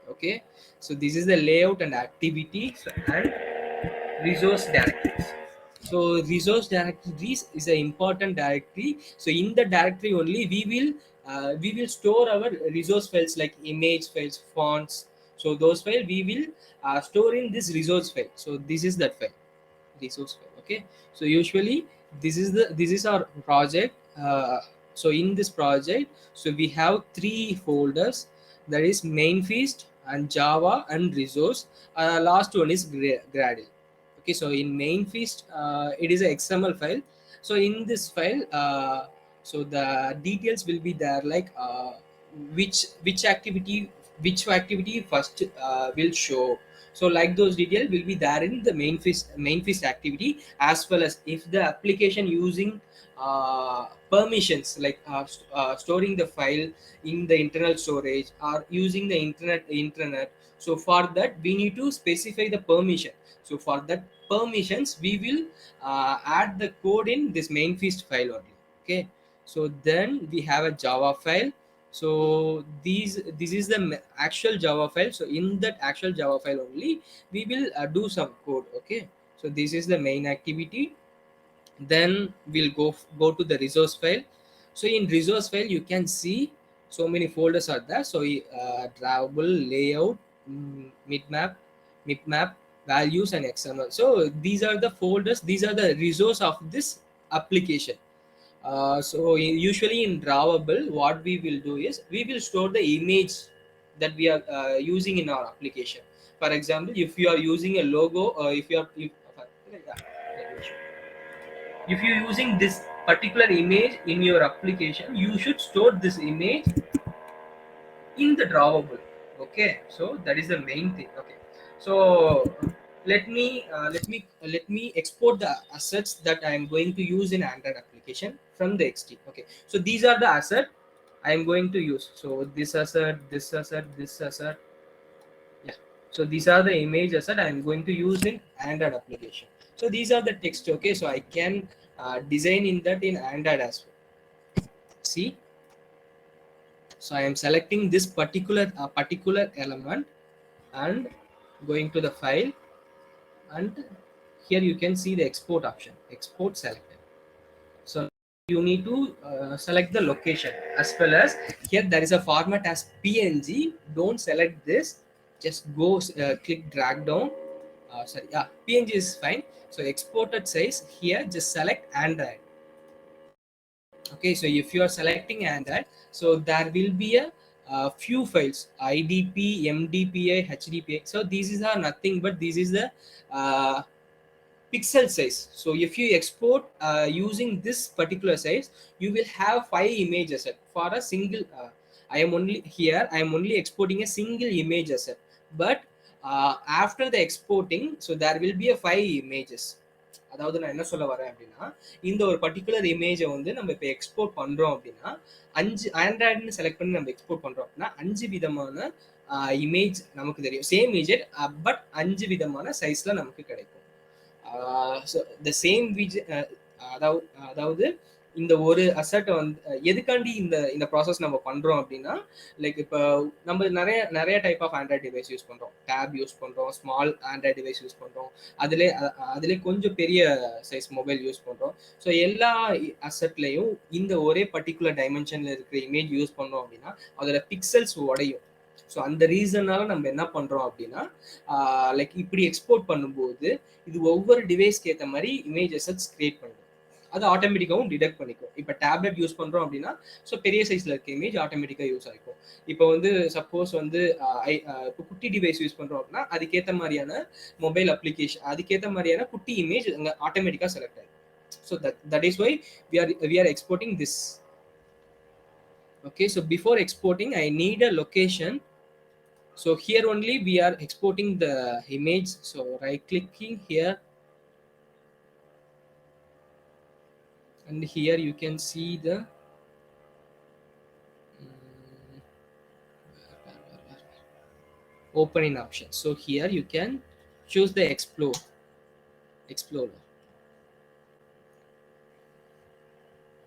Okay, so this is the layout and activities and resource directories. So resource directories is an important directory. So in the directory only we will store our resource files like image files, fonts. So those files we will store in this resource file. So this is that file, resource file. Okay, so usually this is our project. So in this project, so we have three folders, that is main feast and java and resource. Last one is gradle. Okay, so in main feast it is a xml file. So in this file so the details will be there, like which activity, which activity first will show. So like those details will be there in the main feast activity, as well as if the application using permissions like storing the file in the internal storage or using the internet. So for that we need to specify the permission. So for that permissions we will add the code in this main feast file only. Okay, so then we have a java file. So this is the actual java file. So in that actual java file only we will do some code. Okay, so this is the main activity. Then we'll go to the resource file. So in resource file you can see so many folders are there. So drawable, layout, map, values and xml. So these are the folders, these are the resource of this application. So usually in drawable what we will do is we will store the image that we are using in our application. For example, if you are using a logo, if you are yeah, let me show. If you're using this particular image in your application, you should store this image in the drawable. Okay, so that is the main thing. Okay, so let me export the assets that I am going to use in Android application from the XT. Okay, so these are the asset I am going to use. So this asset, this asset, this asset. Yeah, so these are the image asset I am going to use in Android application. So these are the text. Okay, so I can design in that in Android as well. See, so I am selecting this particular element and going to the file, and here you can see the export option, export selected. So you need to select the location, as well as here there is a format as png. Don't select this, just go click drag down. Sorry, yeah, png is fine. So exported size, here just select Android. Okay, so if you are selecting Android, so there will be a few files, idp, mdpi, hdpi. So these are nothing but this is the uh, pixel size. So if you export using this particular size, you will have 5 images for a single I am only exporting a single image asset. But after the exporting, so there will be a 5 images. அதாவது நான் என்ன சொல்ல வரேன் அப்படின்னா, இந்த ஒரு particular இமேஜை வந்து நம்ம இப்போ எக்ஸ்போர்ட் பண்றோம் அப்படின்னா, 5 ஆண்ட்ராய்டுன்னு செலக்ட் பண்ணி நம்ம எக்ஸ்போர்ட் பண்றோம் அப்படின்னா 5 விதமான இமேஜ் நமக்கு தெரியும். சேம் இமேஜ் பட் 5 விதமான சைஸ்ல நமக்கு கிடைக்கும். ஸோ த சேம் அதாவது அதாவது இந்த ஒரு அசட்டை வந்து எதுக்காண்டி இந்த இந்த ப்ராசஸ் நம்ம பண்றோம் அப்படின்னா, லைக் இப்போ நம்ம நிறைய நிறைய type of Android device use பண்றோம். டேப் யூஸ் பண்றோம், ஸ்மால் ஆண்ட்ராய்ட் டிவைஸ் யூஸ் பண்றோம், அதிலே கொஞ்சம் பெரிய சைஸ் மொபைல் யூஸ் பண்றோம். ஸோ எல்லா அசட்லையும் இந்த ஒரே பர்டிகுலர் டைமென்ஷன்ல இருக்கிற இமேஜ் யூஸ் பண்ணோம் அப்படின்னா அதோட பிக்சல்ஸ் உடையும். ஸோ அந்த ரீசனால நம்ம என்ன பண்றோம் அப்படின்னா, லைக் இப்படி எக்ஸ்போர்ட் பண்ணும்போது இது ஒவ்வொரு டிவைஸ்க்கு ஏற்ற மாதிரி இமேஜ் அசட்ஸ் கிரியேட் பண்ணும். அது ஆட்டோமேட்டிக்காகவும் டிடெக்ட் பண்ணிக்கும். இப்போ டேப்லெட் யூஸ் பண்றோம் அப்படின்னா, ஸோ பெரிய சைஸ்ல இருக்க இமேஜ் ஆட்டோமேட்டிக்காக யூஸ் ஆகிக்கும். இப்போ வந்து சப்போஸ் வந்து இப்போ குட்டி டிவைஸ் யூஸ் பண்றோம் அப்படின்னா அதுக்கேற்ற மாதிரியான மொபைல் அப்ளிகேஷன், அதுக்கேற்ற மாதிரியான குட்டி இமேஜ் அங்கே ஆட்டோமேட்டிக்காக செலக்ட் ஆகும். So that is why we are exporting this. Okay, so before exporting I need a location. So here only we are exporting the image, so right clicking here, and here you can see the mm, opening option. So here you can choose the explorer.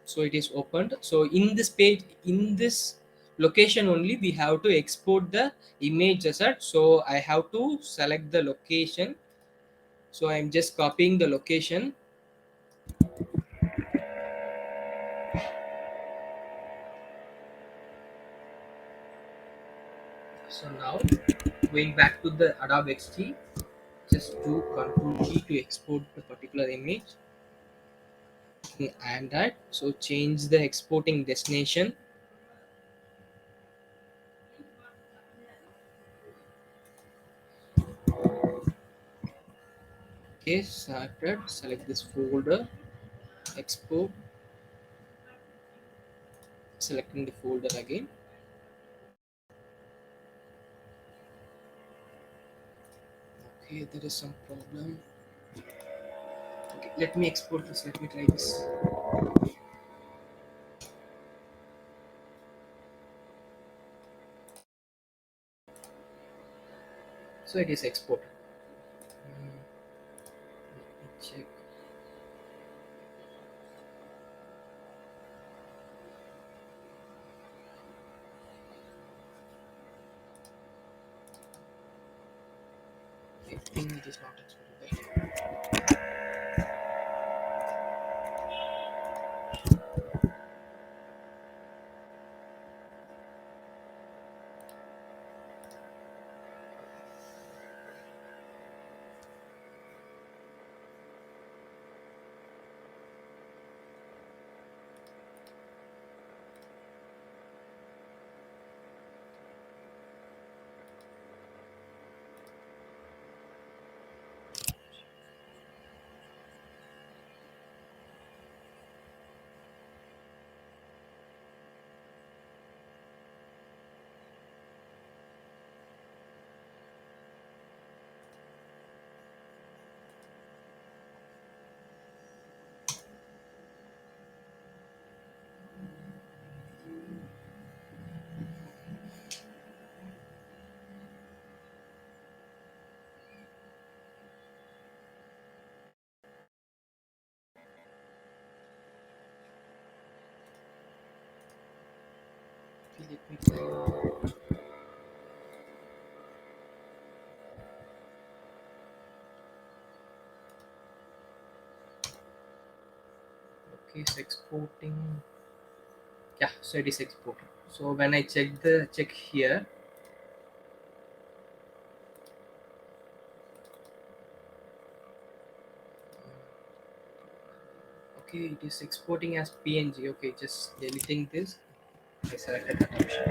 So it is opened. So in this page, in this location only we have to export the image asset. So I have to select the location. So I'm just copying the location. So now going back to the Adobe XD, just do Control G to export the particular image. And that, so change the exporting destination. Okay, started. Select this folder, export. Selecting the folder again. Okay, there is some problem. Okay, let me export this. Let me try this. So it is export. Let me check. I think it is not exported. Okay, let me try. Okay, it's exporting. Yeah, so it is exporting. So when I check here, okay, it is exporting as PNG. Okay, just deleting this. I selected that option.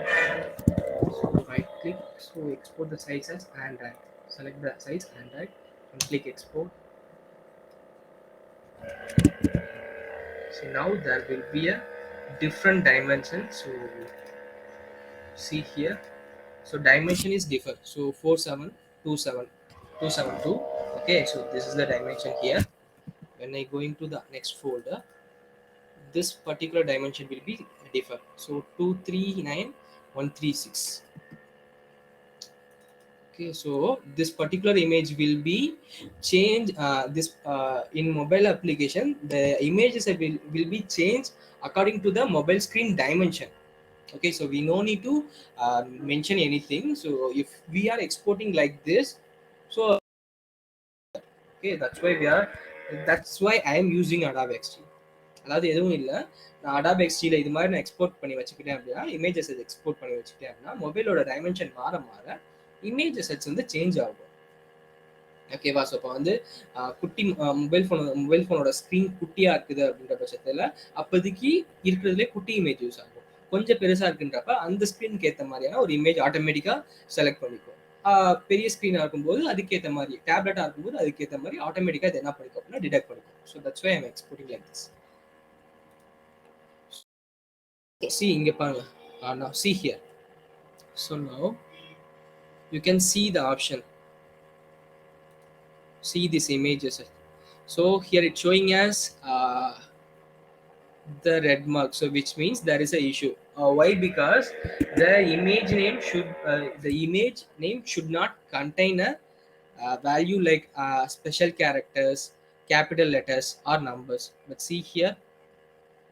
So right click, so export the size as Android. Select the size Android and click export. So now there will be a different dimension. So see here. So dimension is different. So 4727272. Okay, so this is the dimension here. When I go into the next folder, this particular dimension will be different. So 239136. Okay, so this particular image will be changed. This in mobile application, the images will be changed according to the mobile screen dimension. Okay, so we no need to mention anything. So if we are exporting like this, so okay, that's why I am using Adobe XD. அதாவது எதுவும் இல்லை, நான் adapt எக்ஸ்டியில் இது மாதிரி நான் export பண்ணி வச்சுக்கிட்டேன் அப்படின்னா, இமேஜஸ் எக்ஸ்போர்ட் பண்ணி வச்சுக்கிட்டேன் அப்படின்னா, மொபைலோட டைமென்ஷன் மாற மாற இமேஜ் செட்ஸ் வந்து சேஞ்ச் ஆகும். ஓகேவா? ஸோ இப்போ வந்து குட்டி மொபைல் ஃபோனோட ஸ்க்ரீன் குட்டியாக இருக்குது அப்படின்ற பட்சத்தில் அப்போதைக்கு இருக்கிறதுலே குட்டி இமேஜ் யூஸ் ஆகும். கொஞ்சம் பெருசாக இருக்குன்றப்ப அந்த ஸ்க்ரீனுக்கு ஏற்ற மாதிரியான ஒரு இமேஜ் ஆட்டோமேட்டிக்காக செலக்ட் பண்ணிக்கும். பெரிய ஸ்க்ரீனாக இருக்கும்போது அதுக்கேற்ற மாதிரி, டேப்லெட்டாக இருக்கும்போது அதுக்கேற்ற மாதிரி ஆட்டோமேட்டிக்காக இது என்ன பண்ணிக்கும் அப்படின்னா டிடெக்ட் பண்ணிக்கும். So that's why I'm exporting like this. See இங்கே பாருங்க, Now see here. So now you can see the option, see these images. So here it's showing us the red mark, so which means there is a issue. Why? Because the image name should not contain a value like special characters, capital letters or numbers. But see here,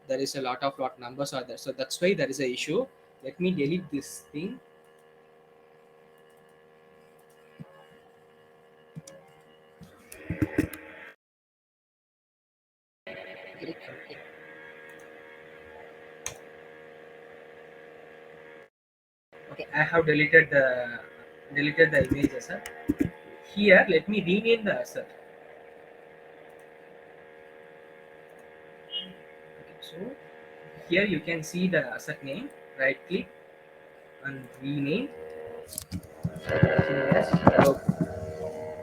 there is a lot numbers are there, so that's why there is a issue. Let me delete this thing. Delete from here. Okay. I have deleted the images. Huh? Here, let me rename the asset. Okay, so here you can see the asset name. Right click and rename. Yes, logo.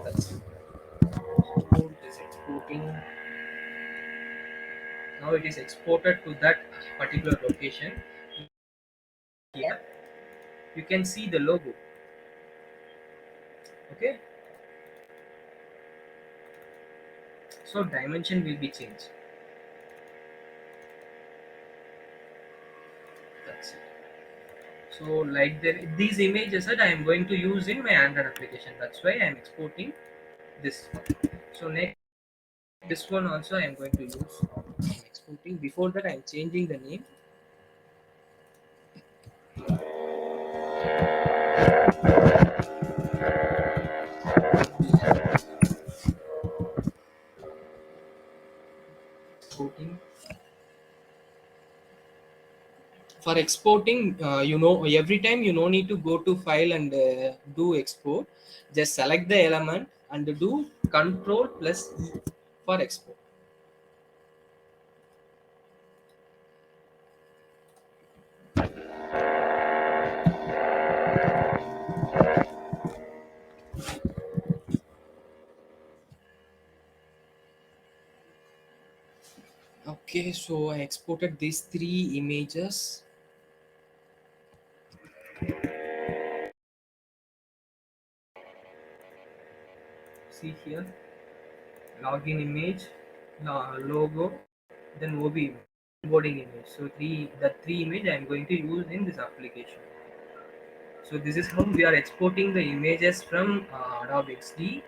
That's it. So it is exporting. Now it is exported to that particular location. Here you can see the logo. Okay, so dimension will be changed. That's it. So like these images that I am going to use in my Android application. That's why I am exporting this one. So next, this one also I am going to use. I'm exporting. Before that, I am changing the name. Exporting. For exporting, every time you no need to go to file and do export. Just select the element and do Control plus E for export. Okay, so I exported these three images. See here, login image, logo, then OB onboarding image. So the three image I am going to use in this application. So this is how we are exporting the images from Adobe XD.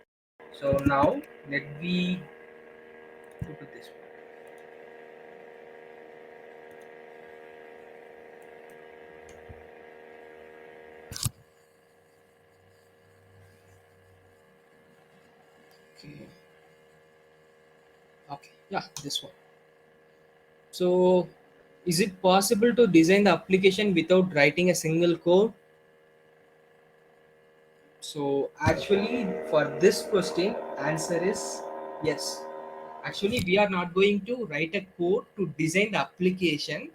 So now let me go to this one. Okay. Okay. Yeah, this one. So is it possible to design the application without writing a single code? So actually, for this question, answer is yes. Actually, we are not going to write a code to design the application.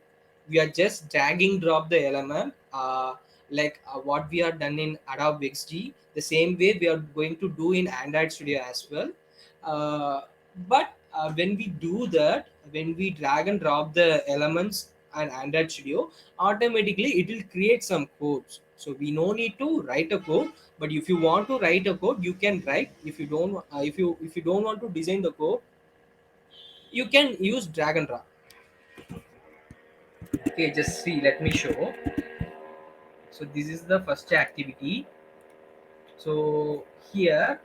We are just dragging drop the element, like what we are done in Adobe XD. The same way we are going to do in Android Studio as well. Uh, but when we do that, when we drag and drop the elements and Android Studio, automatically it will create some codes. So we no need to write a code. But if you want to write a code, you can write. If you don't want to design the code, you can use drag and drop. Okay, just see, let me show. So this is the first activity. So here,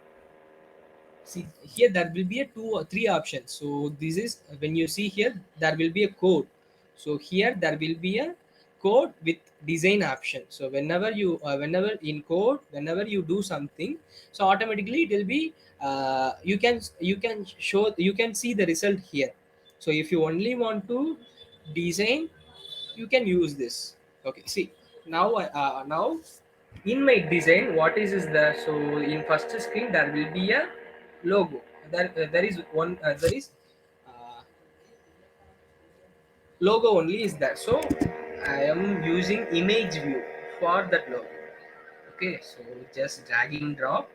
see here, there will be a two or three options. So this is when you see here, there will be a code. So here there will be a code with design option. So whenever in code, whenever you do something, so automatically it will be, you can see the result here. So if you only want to design, you can use this. Okay, see, now in my design, what is there? So in first screen there will be a logo. There is one, there is uh, logo only is there. So I am using image view for that logo. Okay, so just dragging drop.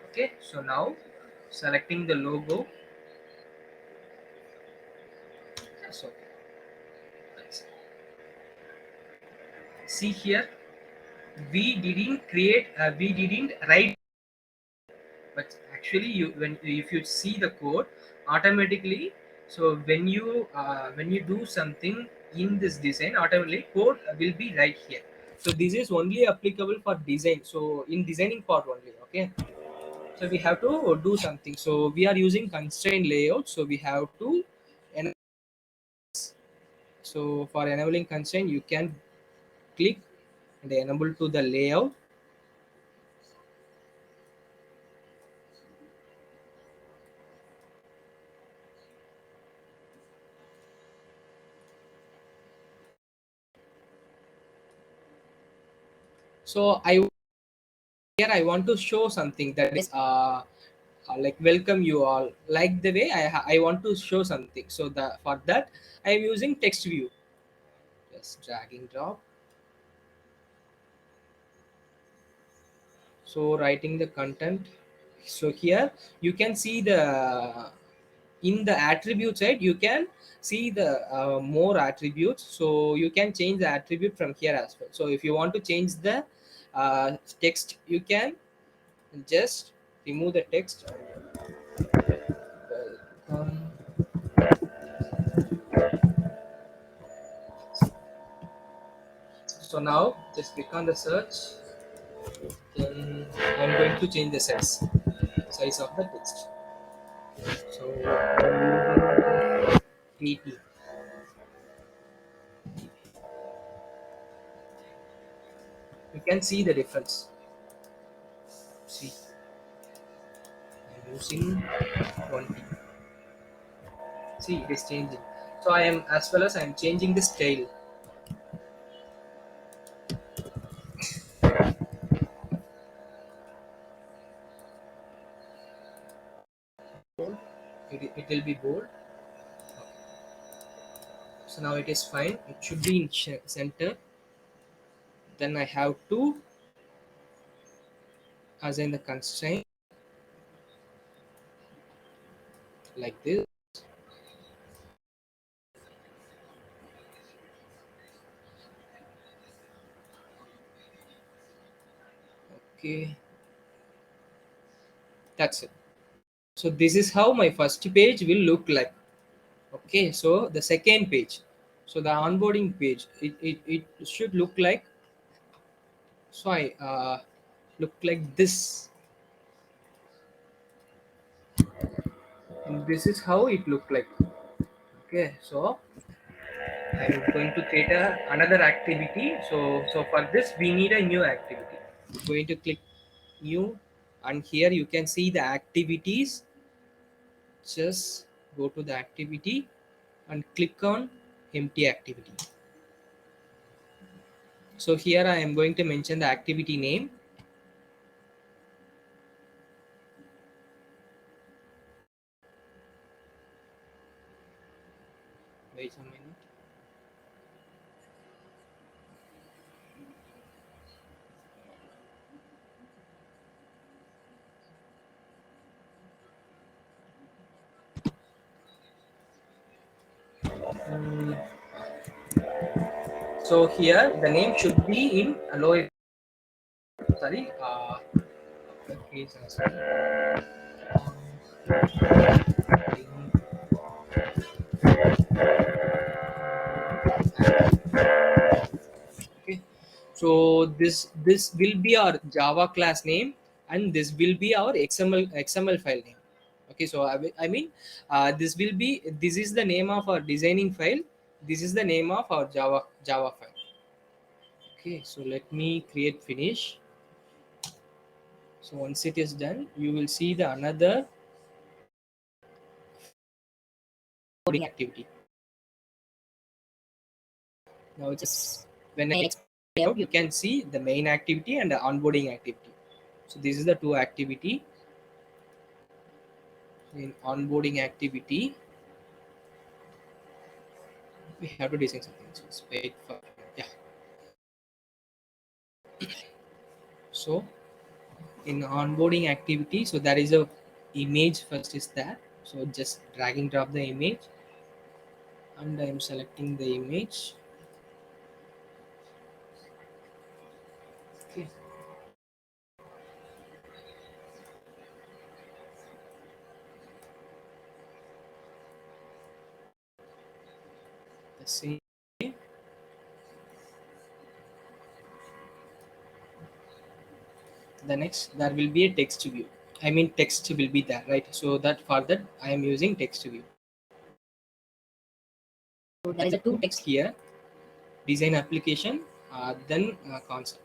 Okay, so now selecting the logo. see here, we didn't write, but actually you, when if you see the code automatically, so when you do something in this design, automatically code will be right here. So this is only applicable for design, so in designing part only. Okay, so we have to do something, so we are using constraint layout, so we have to en- so for enabling constraint you can click and enable to the layout. So I here I want to show something that is like welcome you all, like the way I want to show something, so that for that I am using text view. Just dragging drop, so writing the content. So here you can see the, in the attribute side you can see the more attributes, so you can change the attribute from here as well. So if you want to change the text, you can just remove the text. um, so now just click on the search, then I'm going to change the size of the text. So I'm using 80. You can see the difference. See, I'm using 20. See, it is changing. So I am, as well as I am changing the style. Bold. It will be bold. So now it is fine. It should be in center. Then I have to assign the constraint like this. Okay, that's it. So this is how my first page will look like. Okay, so the second page, so the onboarding page, it should look like, so I look like this, and this is how it look like. Okay, so I'm going to create another activity. So for this we need a new activity. I'm going to click new, and here you can see the activities. Just go to the activity and click on empty activity. So here I am going to mention the activity name. Wait a minute. Mm, so here the name should be in aloe. Sorry. Okay, okay. So this will be our Java class name, and this will be our XML file name. Okay, so I mean this is the name of our designing file. This is the name of our Java file. Okay, so let me create finish. So once it is done, you will see the another coding activity. Now just when I explain out, you can see the main activity and the onboarding activity. So this is the two activity. In onboarding activity, we have to design something. So let's wait for, yeah. So in onboarding activity, so there is a image first is there. So just dragging drop the image, and I am selecting the image. Okay. The same. The next, there will be a text view. I mean, text will be there, right? So that for that, I am using text view. So there is a two Text text. here, design application, then concept.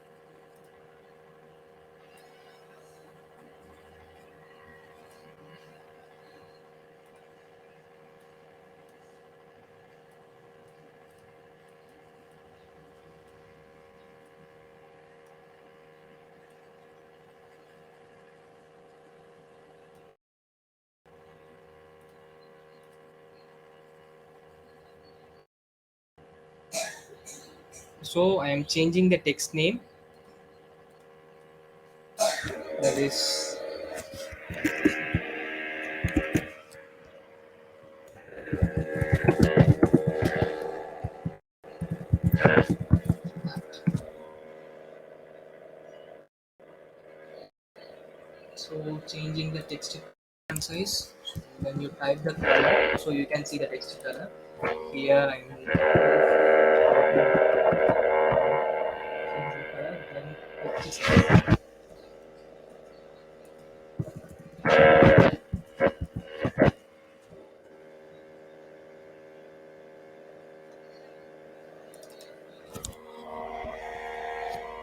So I am changing the text name. That is, so changing the text font size. So when you type the color, so you can see the text color. Here I am change the color, then text size.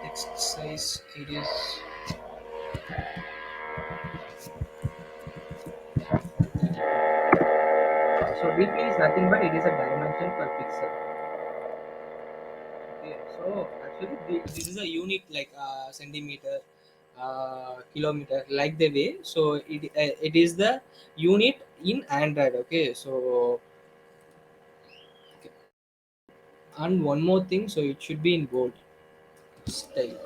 Text size it is. So DP is nothing but it is a dimension per pixel. Okay, so actually this is a unit like centimeter, kilometer, like the way. So it is the unit in Android. Okay, so okay. And one more thing, so it should be in bold style.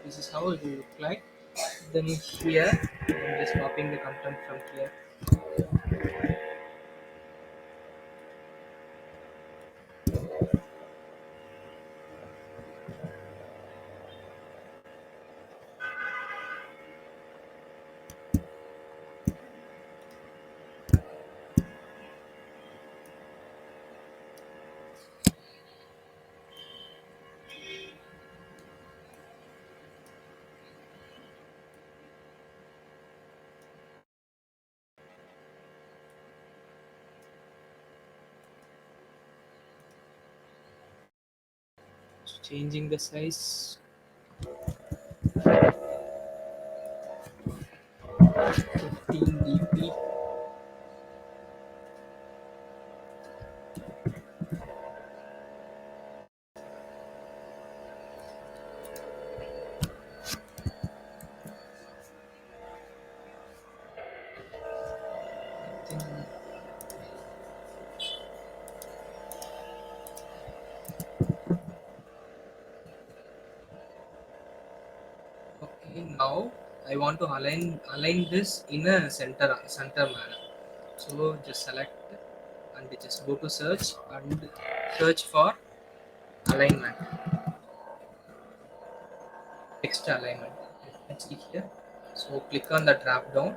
This is how it will look like. Then here, I'm just copying the content from here. So changing the size, 15 dp. Then, okay, now I want to align this in a center manner. So just select and just go to search and search for alignment, text alignment. Let's click here. So click on the drop down.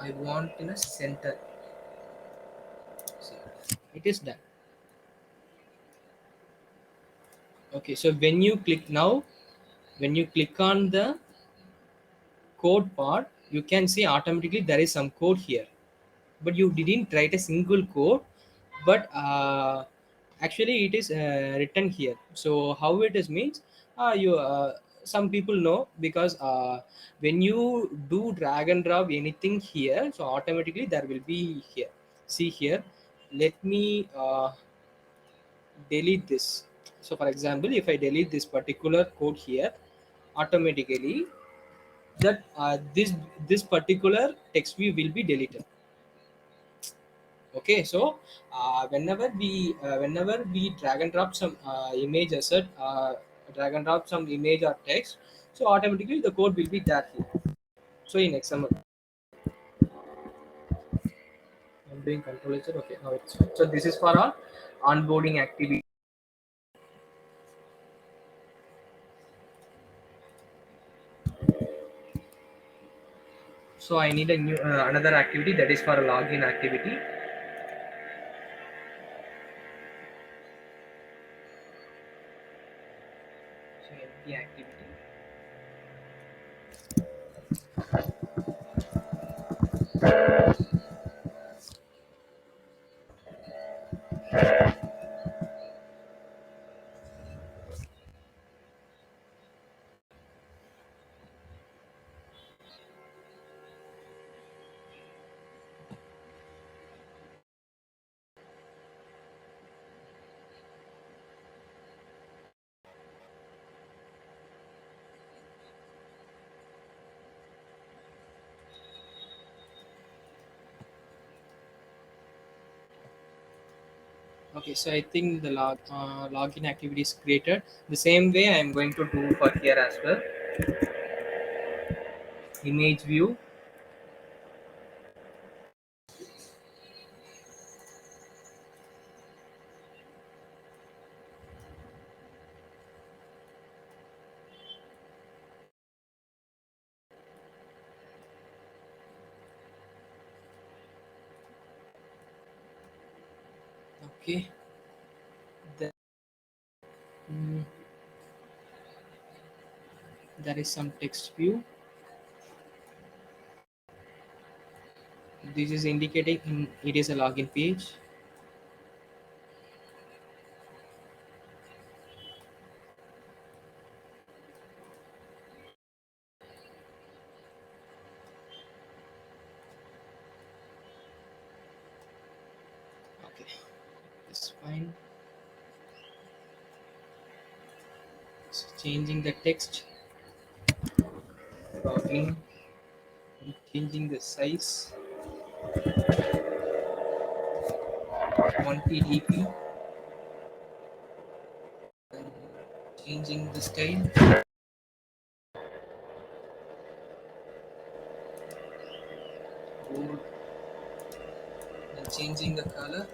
I want in a center. See, it is done. Okay, so when you click now, when you click on the code part, you can see automatically there is some code here, but you didn't write a single code, but actually it is written here. So how it is means, you some people know because when you do drag and drop anything here, so automatically there will be here. See here, let me delete this. So for example, if I delete this particular code here, automatically that this particular text view will be deleted. Okay, so whenever we drag and drop some image asset, drag and drop some image or text, so automatically the code will be there here. So in XML, I'm doing control Z. Okay, now it's fine. So this is for our onboarding activity. So I need a new another activity that is for a login activity. So empty activity. Okay, so I think the login activity is created. The same way I am going to do for here as well. Image view. Okay, then mm, there is some text view. This is indicating it is a login page. Okay, it's fine. So changing the text, login, changing the size, 1 pdp, changing the style, bold, and changing the color.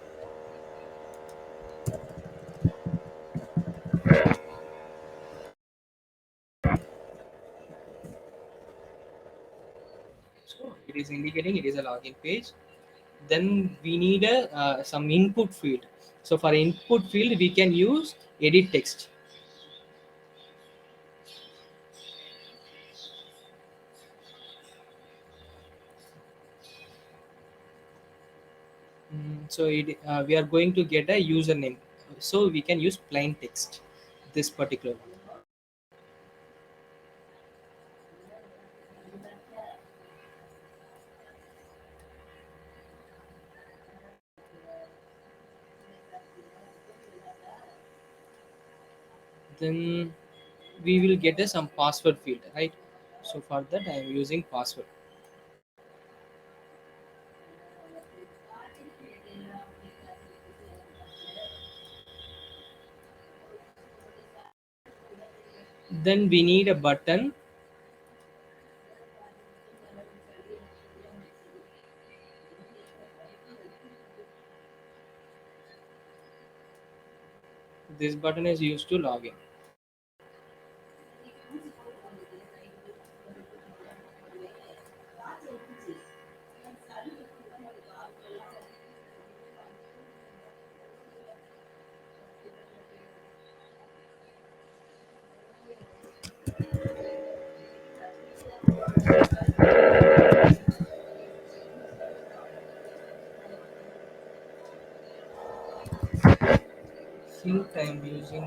So it is indicating it is a login page. Then we need a some input field. So for input field, we can use edit text. We are going to get a username. So we can use plain text. This particular one. Then we will get a some password field, right? So for that, I am using password. Then we need a button. This button is used to log in. Think I am using.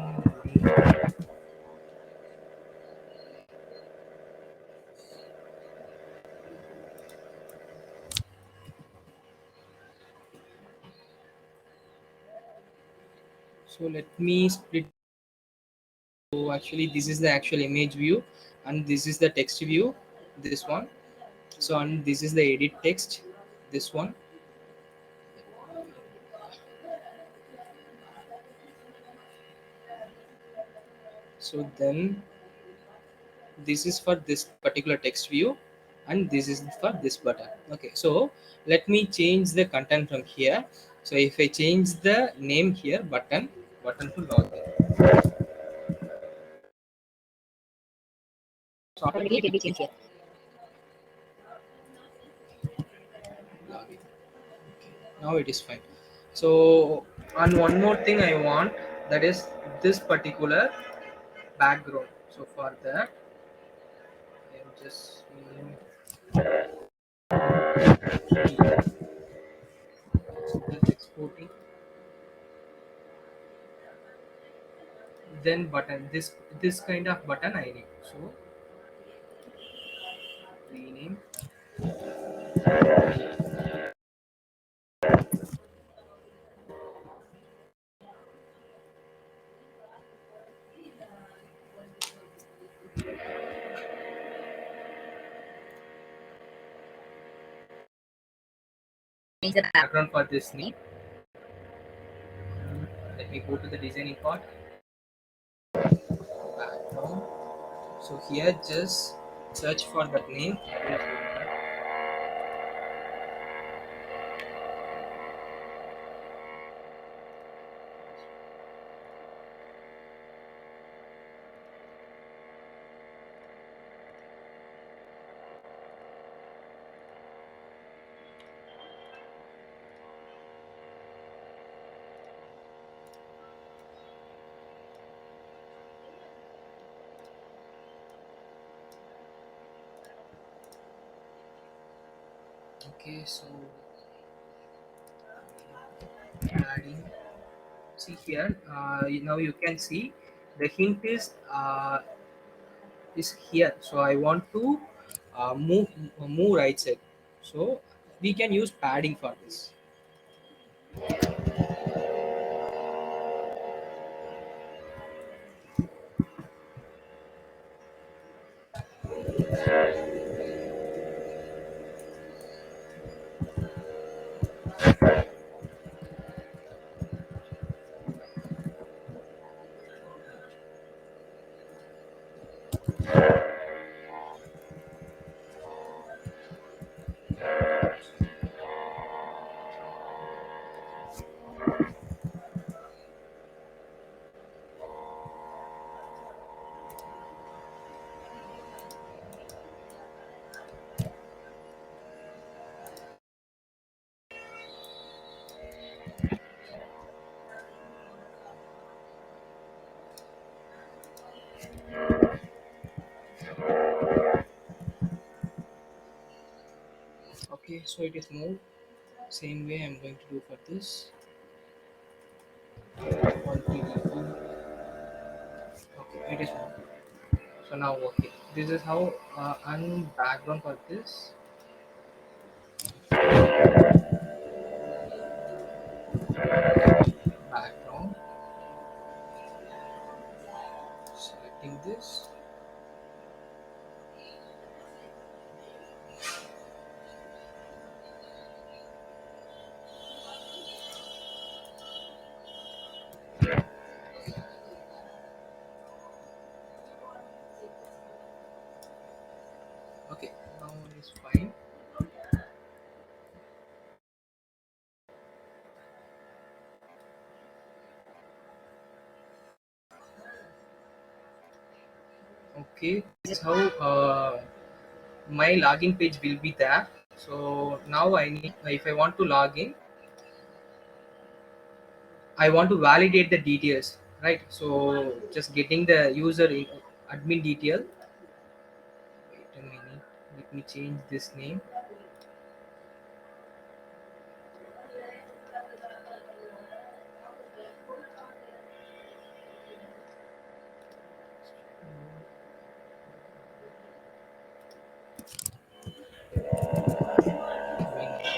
So let me split. So actually, this is the actual image view, and this is the text view. This one. So and this is the edit text. This one. So then this is for this particular text view, and this is for this button. Okay, so let me change the content from here. So if I change the name here, button to login. So Already it will be changed here. login. Now it is fine. So and one more thing I want, that is this particular background. So for that I am just just exporting, then button, this kind of button I need. So rename, Change the background for this name. name. Let me go to the designing part, background. So here just search for that name. Okay, so adding, see here, now you can see the hint is here. So I want to move right side. So we can use padding for this. Okay, so it is moved. Same way I'm going to do for this. One PDB. Okay, it is moved. So now okay. This is how and background for this. Background. Selecting this. Okay, now it is fine. Okay, this is how my login page will be there. So now I need, if I want to log in, I want to validate the details, right? So just getting the admin detail. Wait a minute, let me change this name. Okay.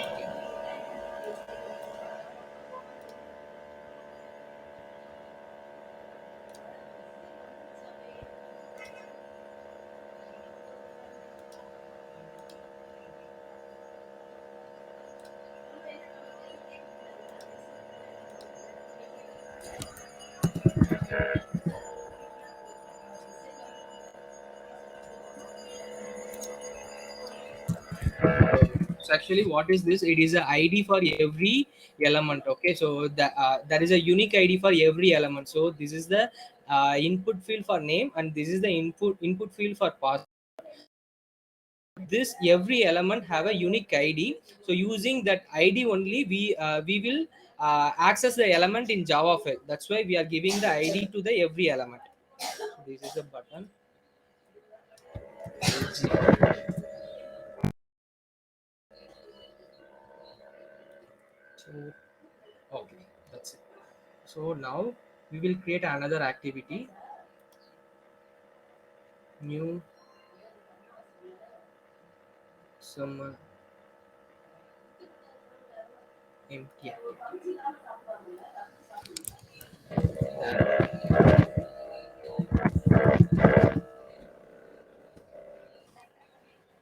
So actually, what is this? It is a ID for every element. Okay, so there is a unique ID for every element. So this is the input field for name, and this is the input field for pass. This every element have a unique ID. So using that ID only, we will access the element in Java file. That's why we are giving the ID to the every element. So this is the button. So okay, that's it. So now we will create another activity, new some empty activity.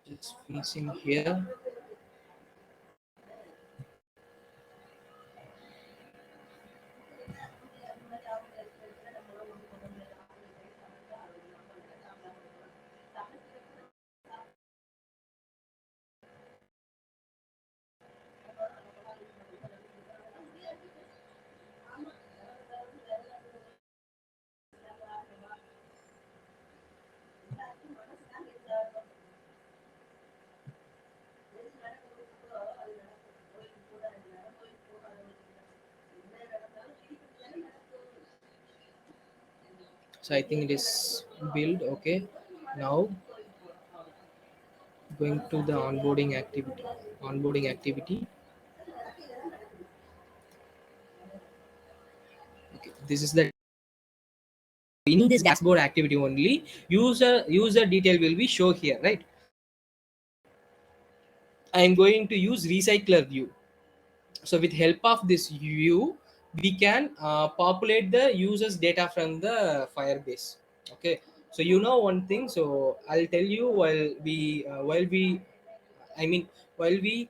It's finishing here. So I think it is build. Okay, now going to the onboarding activity. Onboarding activity. Okay, this is the in this dashboard activity only. User detail will be show here, right? I am going to use recycler view. So with help of this view, we can populate the users data from the Firebase. Okay, so you know one thing. So I'll tell you while we I mean while we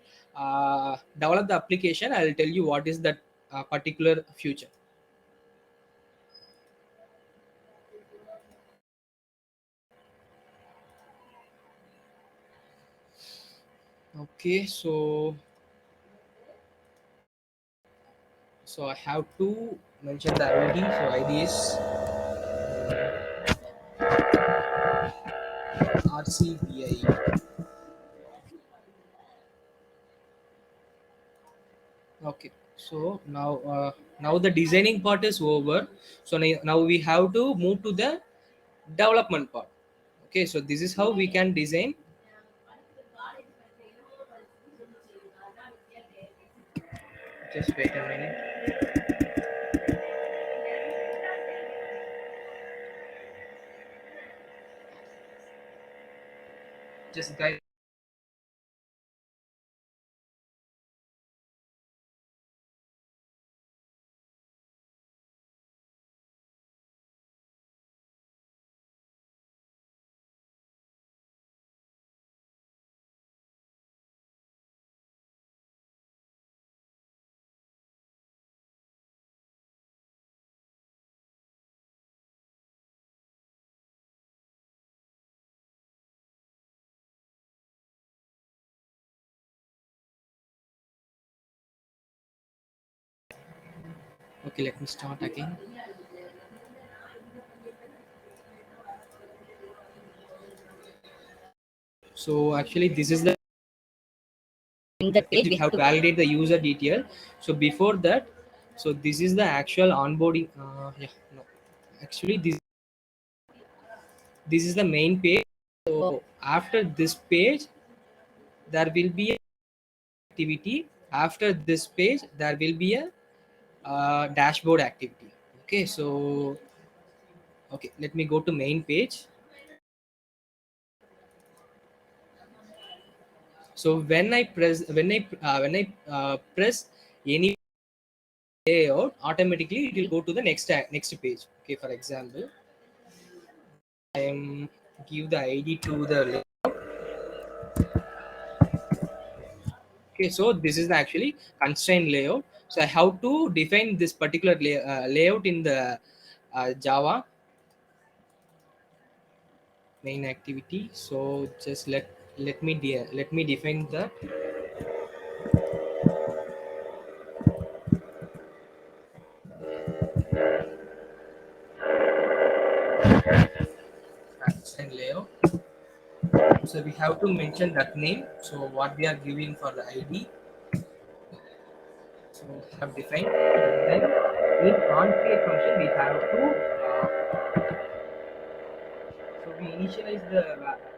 develop the application, I'll tell you what is that particular future. Okay, so I have to mention the ID. So ID is RCBI. Okay, so now the designing part is over. So now we have to move to the development part. Okay, so this is how we can design. Just wait a minute. Just guys. Okay, let me start again. So actually, this is the In that page, we we have have to to validate the user detail. So before that, so this is the actual onboarding. Yeah, no, actually this is the main page. So after this page, there will be a activity. After this page, there will be a dashboard activity. Okay, so okay, let me go to main page. So when I press any layout, automatically it will go to the next page. Okay, for example, I am give the ID to the okay. So this is the actually constraint layout. So I have to define this particular layout in the Java main activity. So just let me define that. So we have to mention that name. So what we are giving for the ID. So we have defined. Then in on create function we have to so we initialize the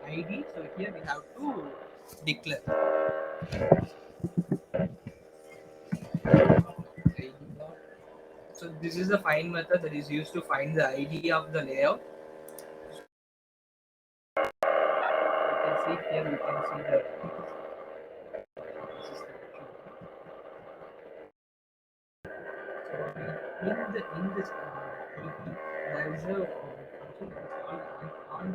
ID. So here we have to declare ID dot. So this is the find method that is used to find the ID of the layout. You can see here. You can see the this is the in this EP, there is a function that is called on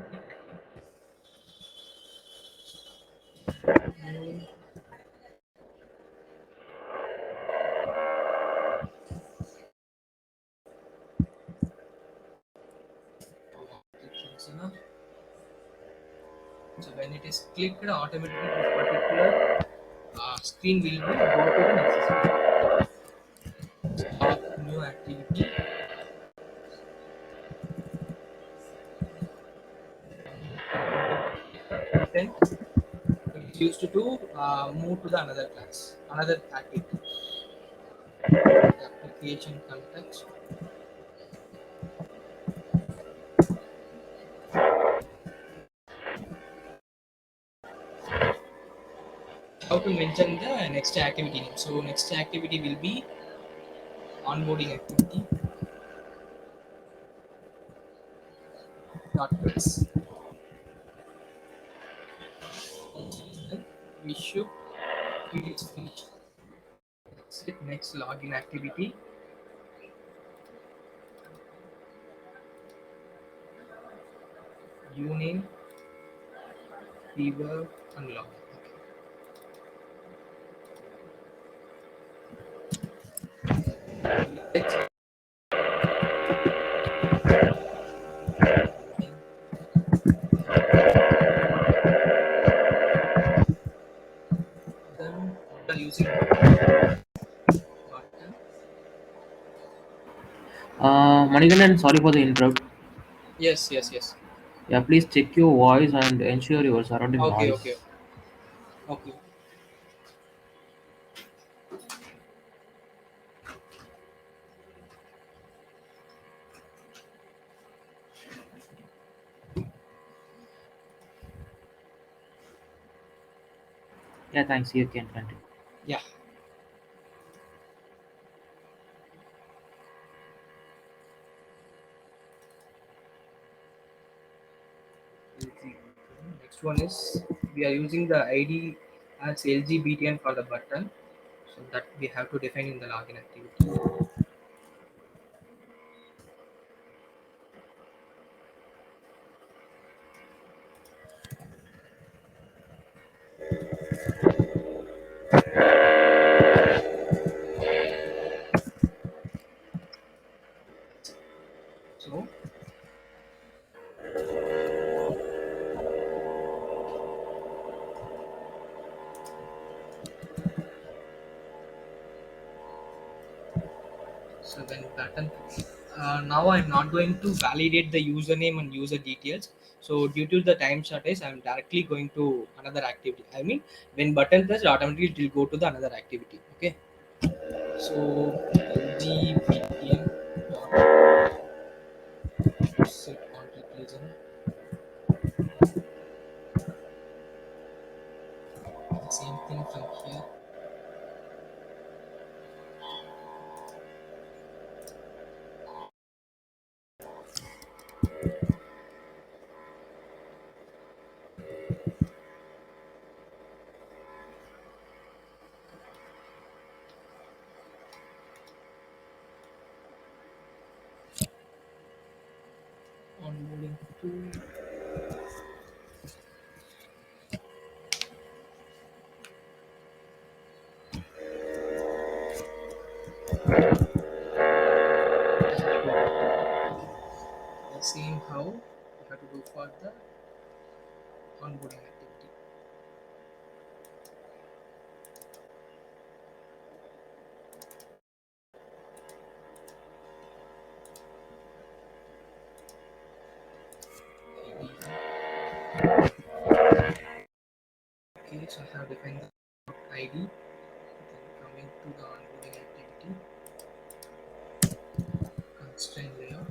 so when it is clicked, automatically this particular screen will go to the next screen. New activity. Then it is used to move to the another class, another activity. Application context. How to mention the next activity name? So next activity will be onboarding activity dot class. Then we should it is finished. That's it. Next login activity. Uname, fever, and login. Let's then we are using button. Manikandan, sorry for the interrupt. Yes, yes, yes. Yeah, please check your voice and ensure your surrounding Okay, okay, noise. okay. Yeah, thanks. You can continue. Yeah. Next one is we are using the ID as LGBTN for the button. So that we have to define in the login activity. So so when button now I'm not going to validate the username and user details. So due to the time shortage, I'm directly going to another activity. I mean, when button pressed, automatically it will go to the another activity. Okay. So LGBTN dot set conflict region. The same thing from here. Onboarding to the same how you have to do for the onboarding activity. So I have defined the ID. Then coming to the onboarding activity, constraint layout,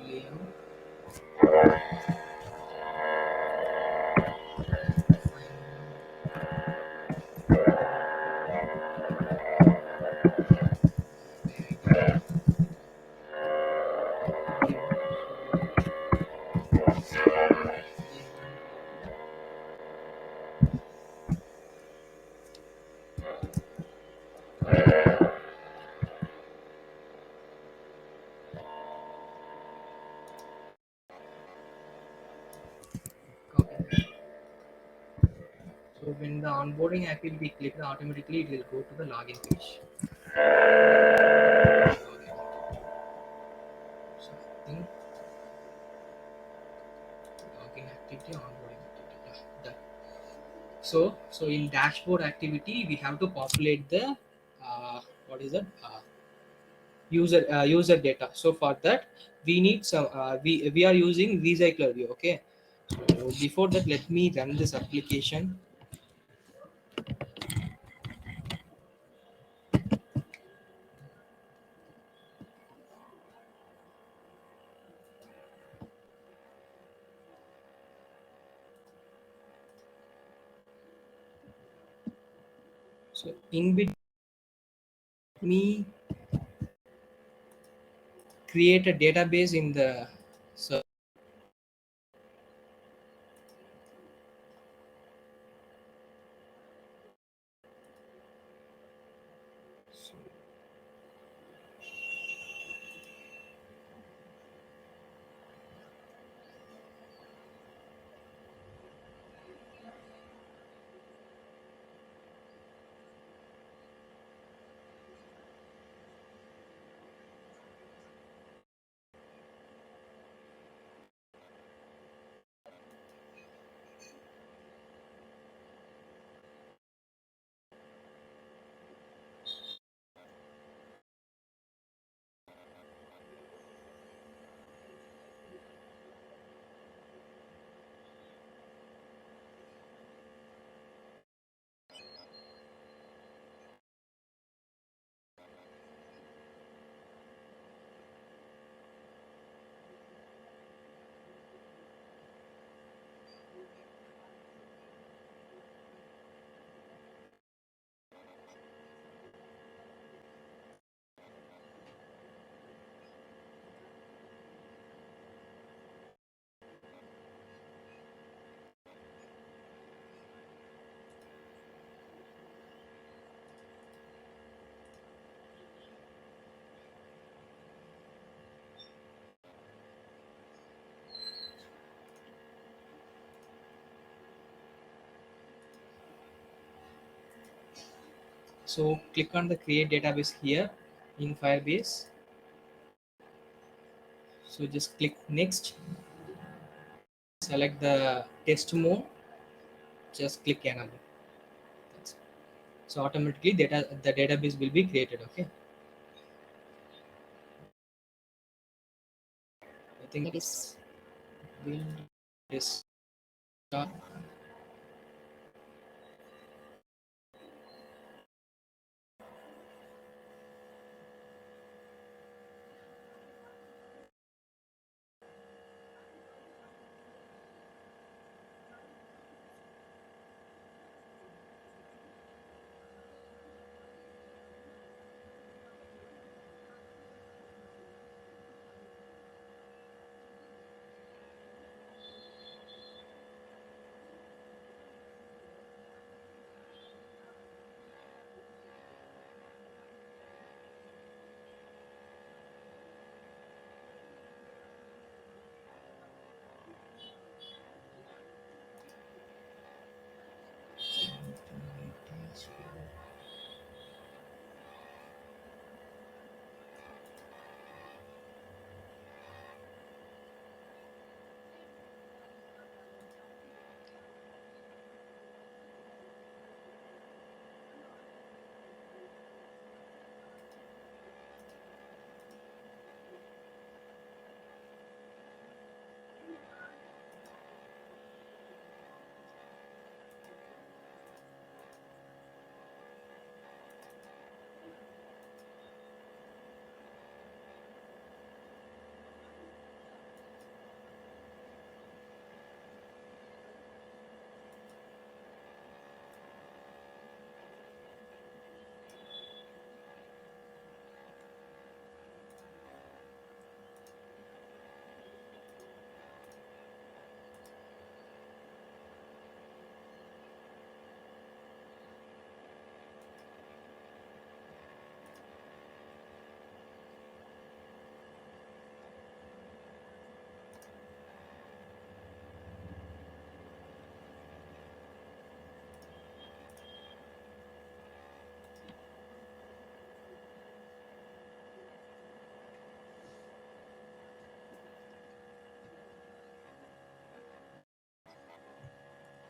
layout, find the ID, copy that. So when the onboarding activity click, automatically it will go to the login page. Login. So I think login activity, onboarding activity. Yeah, done. So in dashboard activity, we have to populate the what is it? User data. So for that, we need some. We are using recycler view. Okay. So before that, let me run this application. So in between, me create a database in the so, so click on the create database here in Firebase. So just click next. Select the test mode. Just click enable. That's it. So automatically the database will be created. Okay. I think it's build this.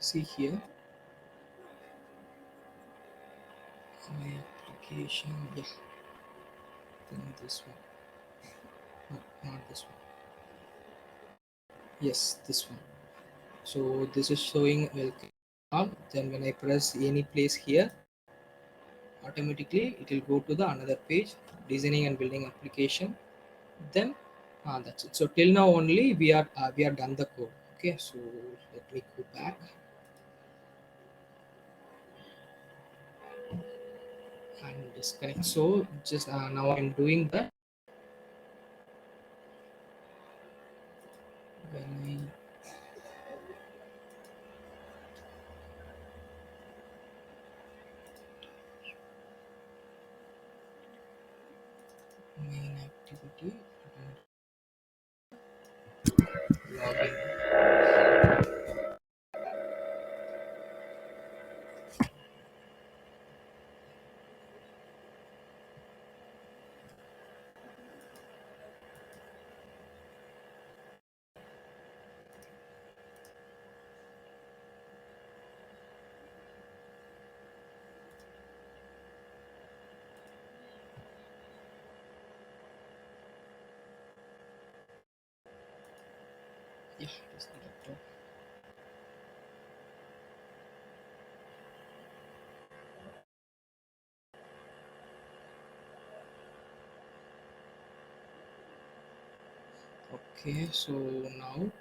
See here, my application. Yeah, then this one. No, not this one. Yes, this one. So this is showing welcome all. Then when I press any place here, automatically it will go to the another page, designing and building application. Then that's it. So till now only we are done the code. Okay, so let me go back and disconnect. So just now I'm doing the when I main activity login. Yeah, just the laptop. Okay, so now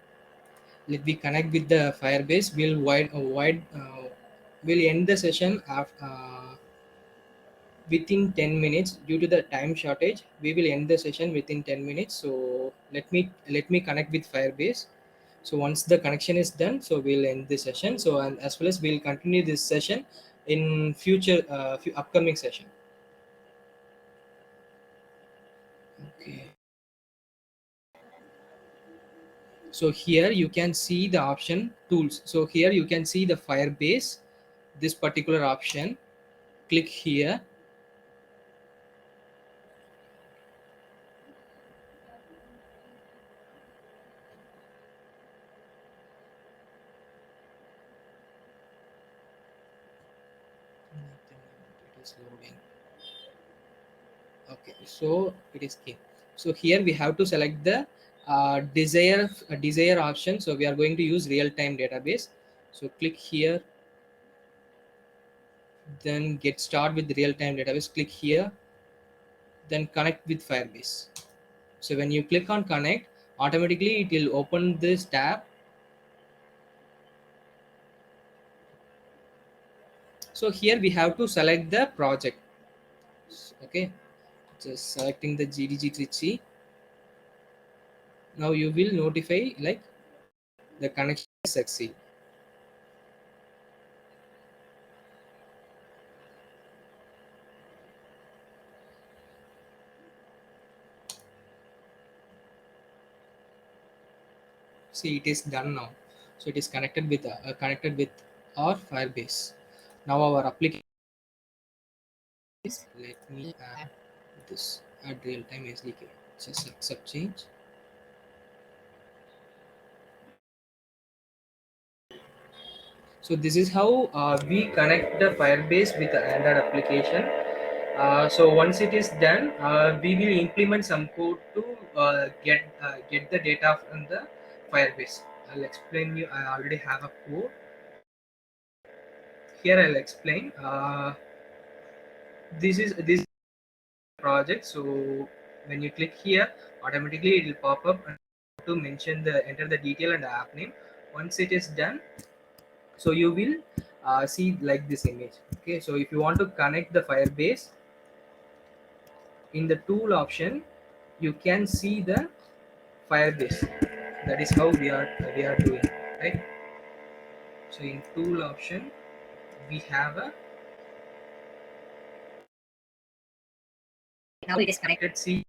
let me connect with the Firebase. We'll end the session after. Within 10 minutes due to the time shortage. We will end the session within 10 minutes. So let me connect with Firebase. So once the connection is done, so we'll end the session. So and as well as we'll continue this session in future upcoming session. Okay, so here you can see the option tools. So here you can see the Firebase, this particular option. Click here. It is loading. Okay, so it is key. So here we have to select the desire option. So we are going to use real-time database. So click here, then get start with real-time database. Click here, then connect with Firebase. So when you click on connect, automatically it will open this tab. So here we have to select the project. Okay, just selecting the GDG Trichy. Now you will notify like the connection succeed. See, it is done now. So it is connected with our Firebase. Now our application is, let me add this, add real time SDK. Just accept change. So this is how we connect the Firebase with the Android application. So once it is done, we will implement some code to get the data from the Firebase. I'll explain you. I already have a code here. I'll explain. This project. So when you click here, automatically it will pop up and to mention the enter the detail and the app name. Once it is done, so you will see like this image. Okay, so if you want to connect the Firebase, in the tool option you can see the Firebase. That is how we are doing, right? So in tool option we have a Now it is connected. see,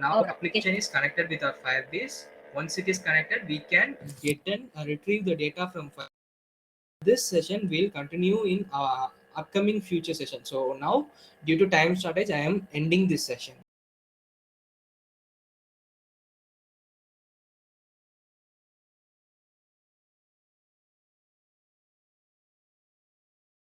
now our application is connected with our Firebase. Once it is connected, we can get and retrieve the data from Firebase. This session will continue in upcoming future session. So now, due to time shortage, I am ending this session.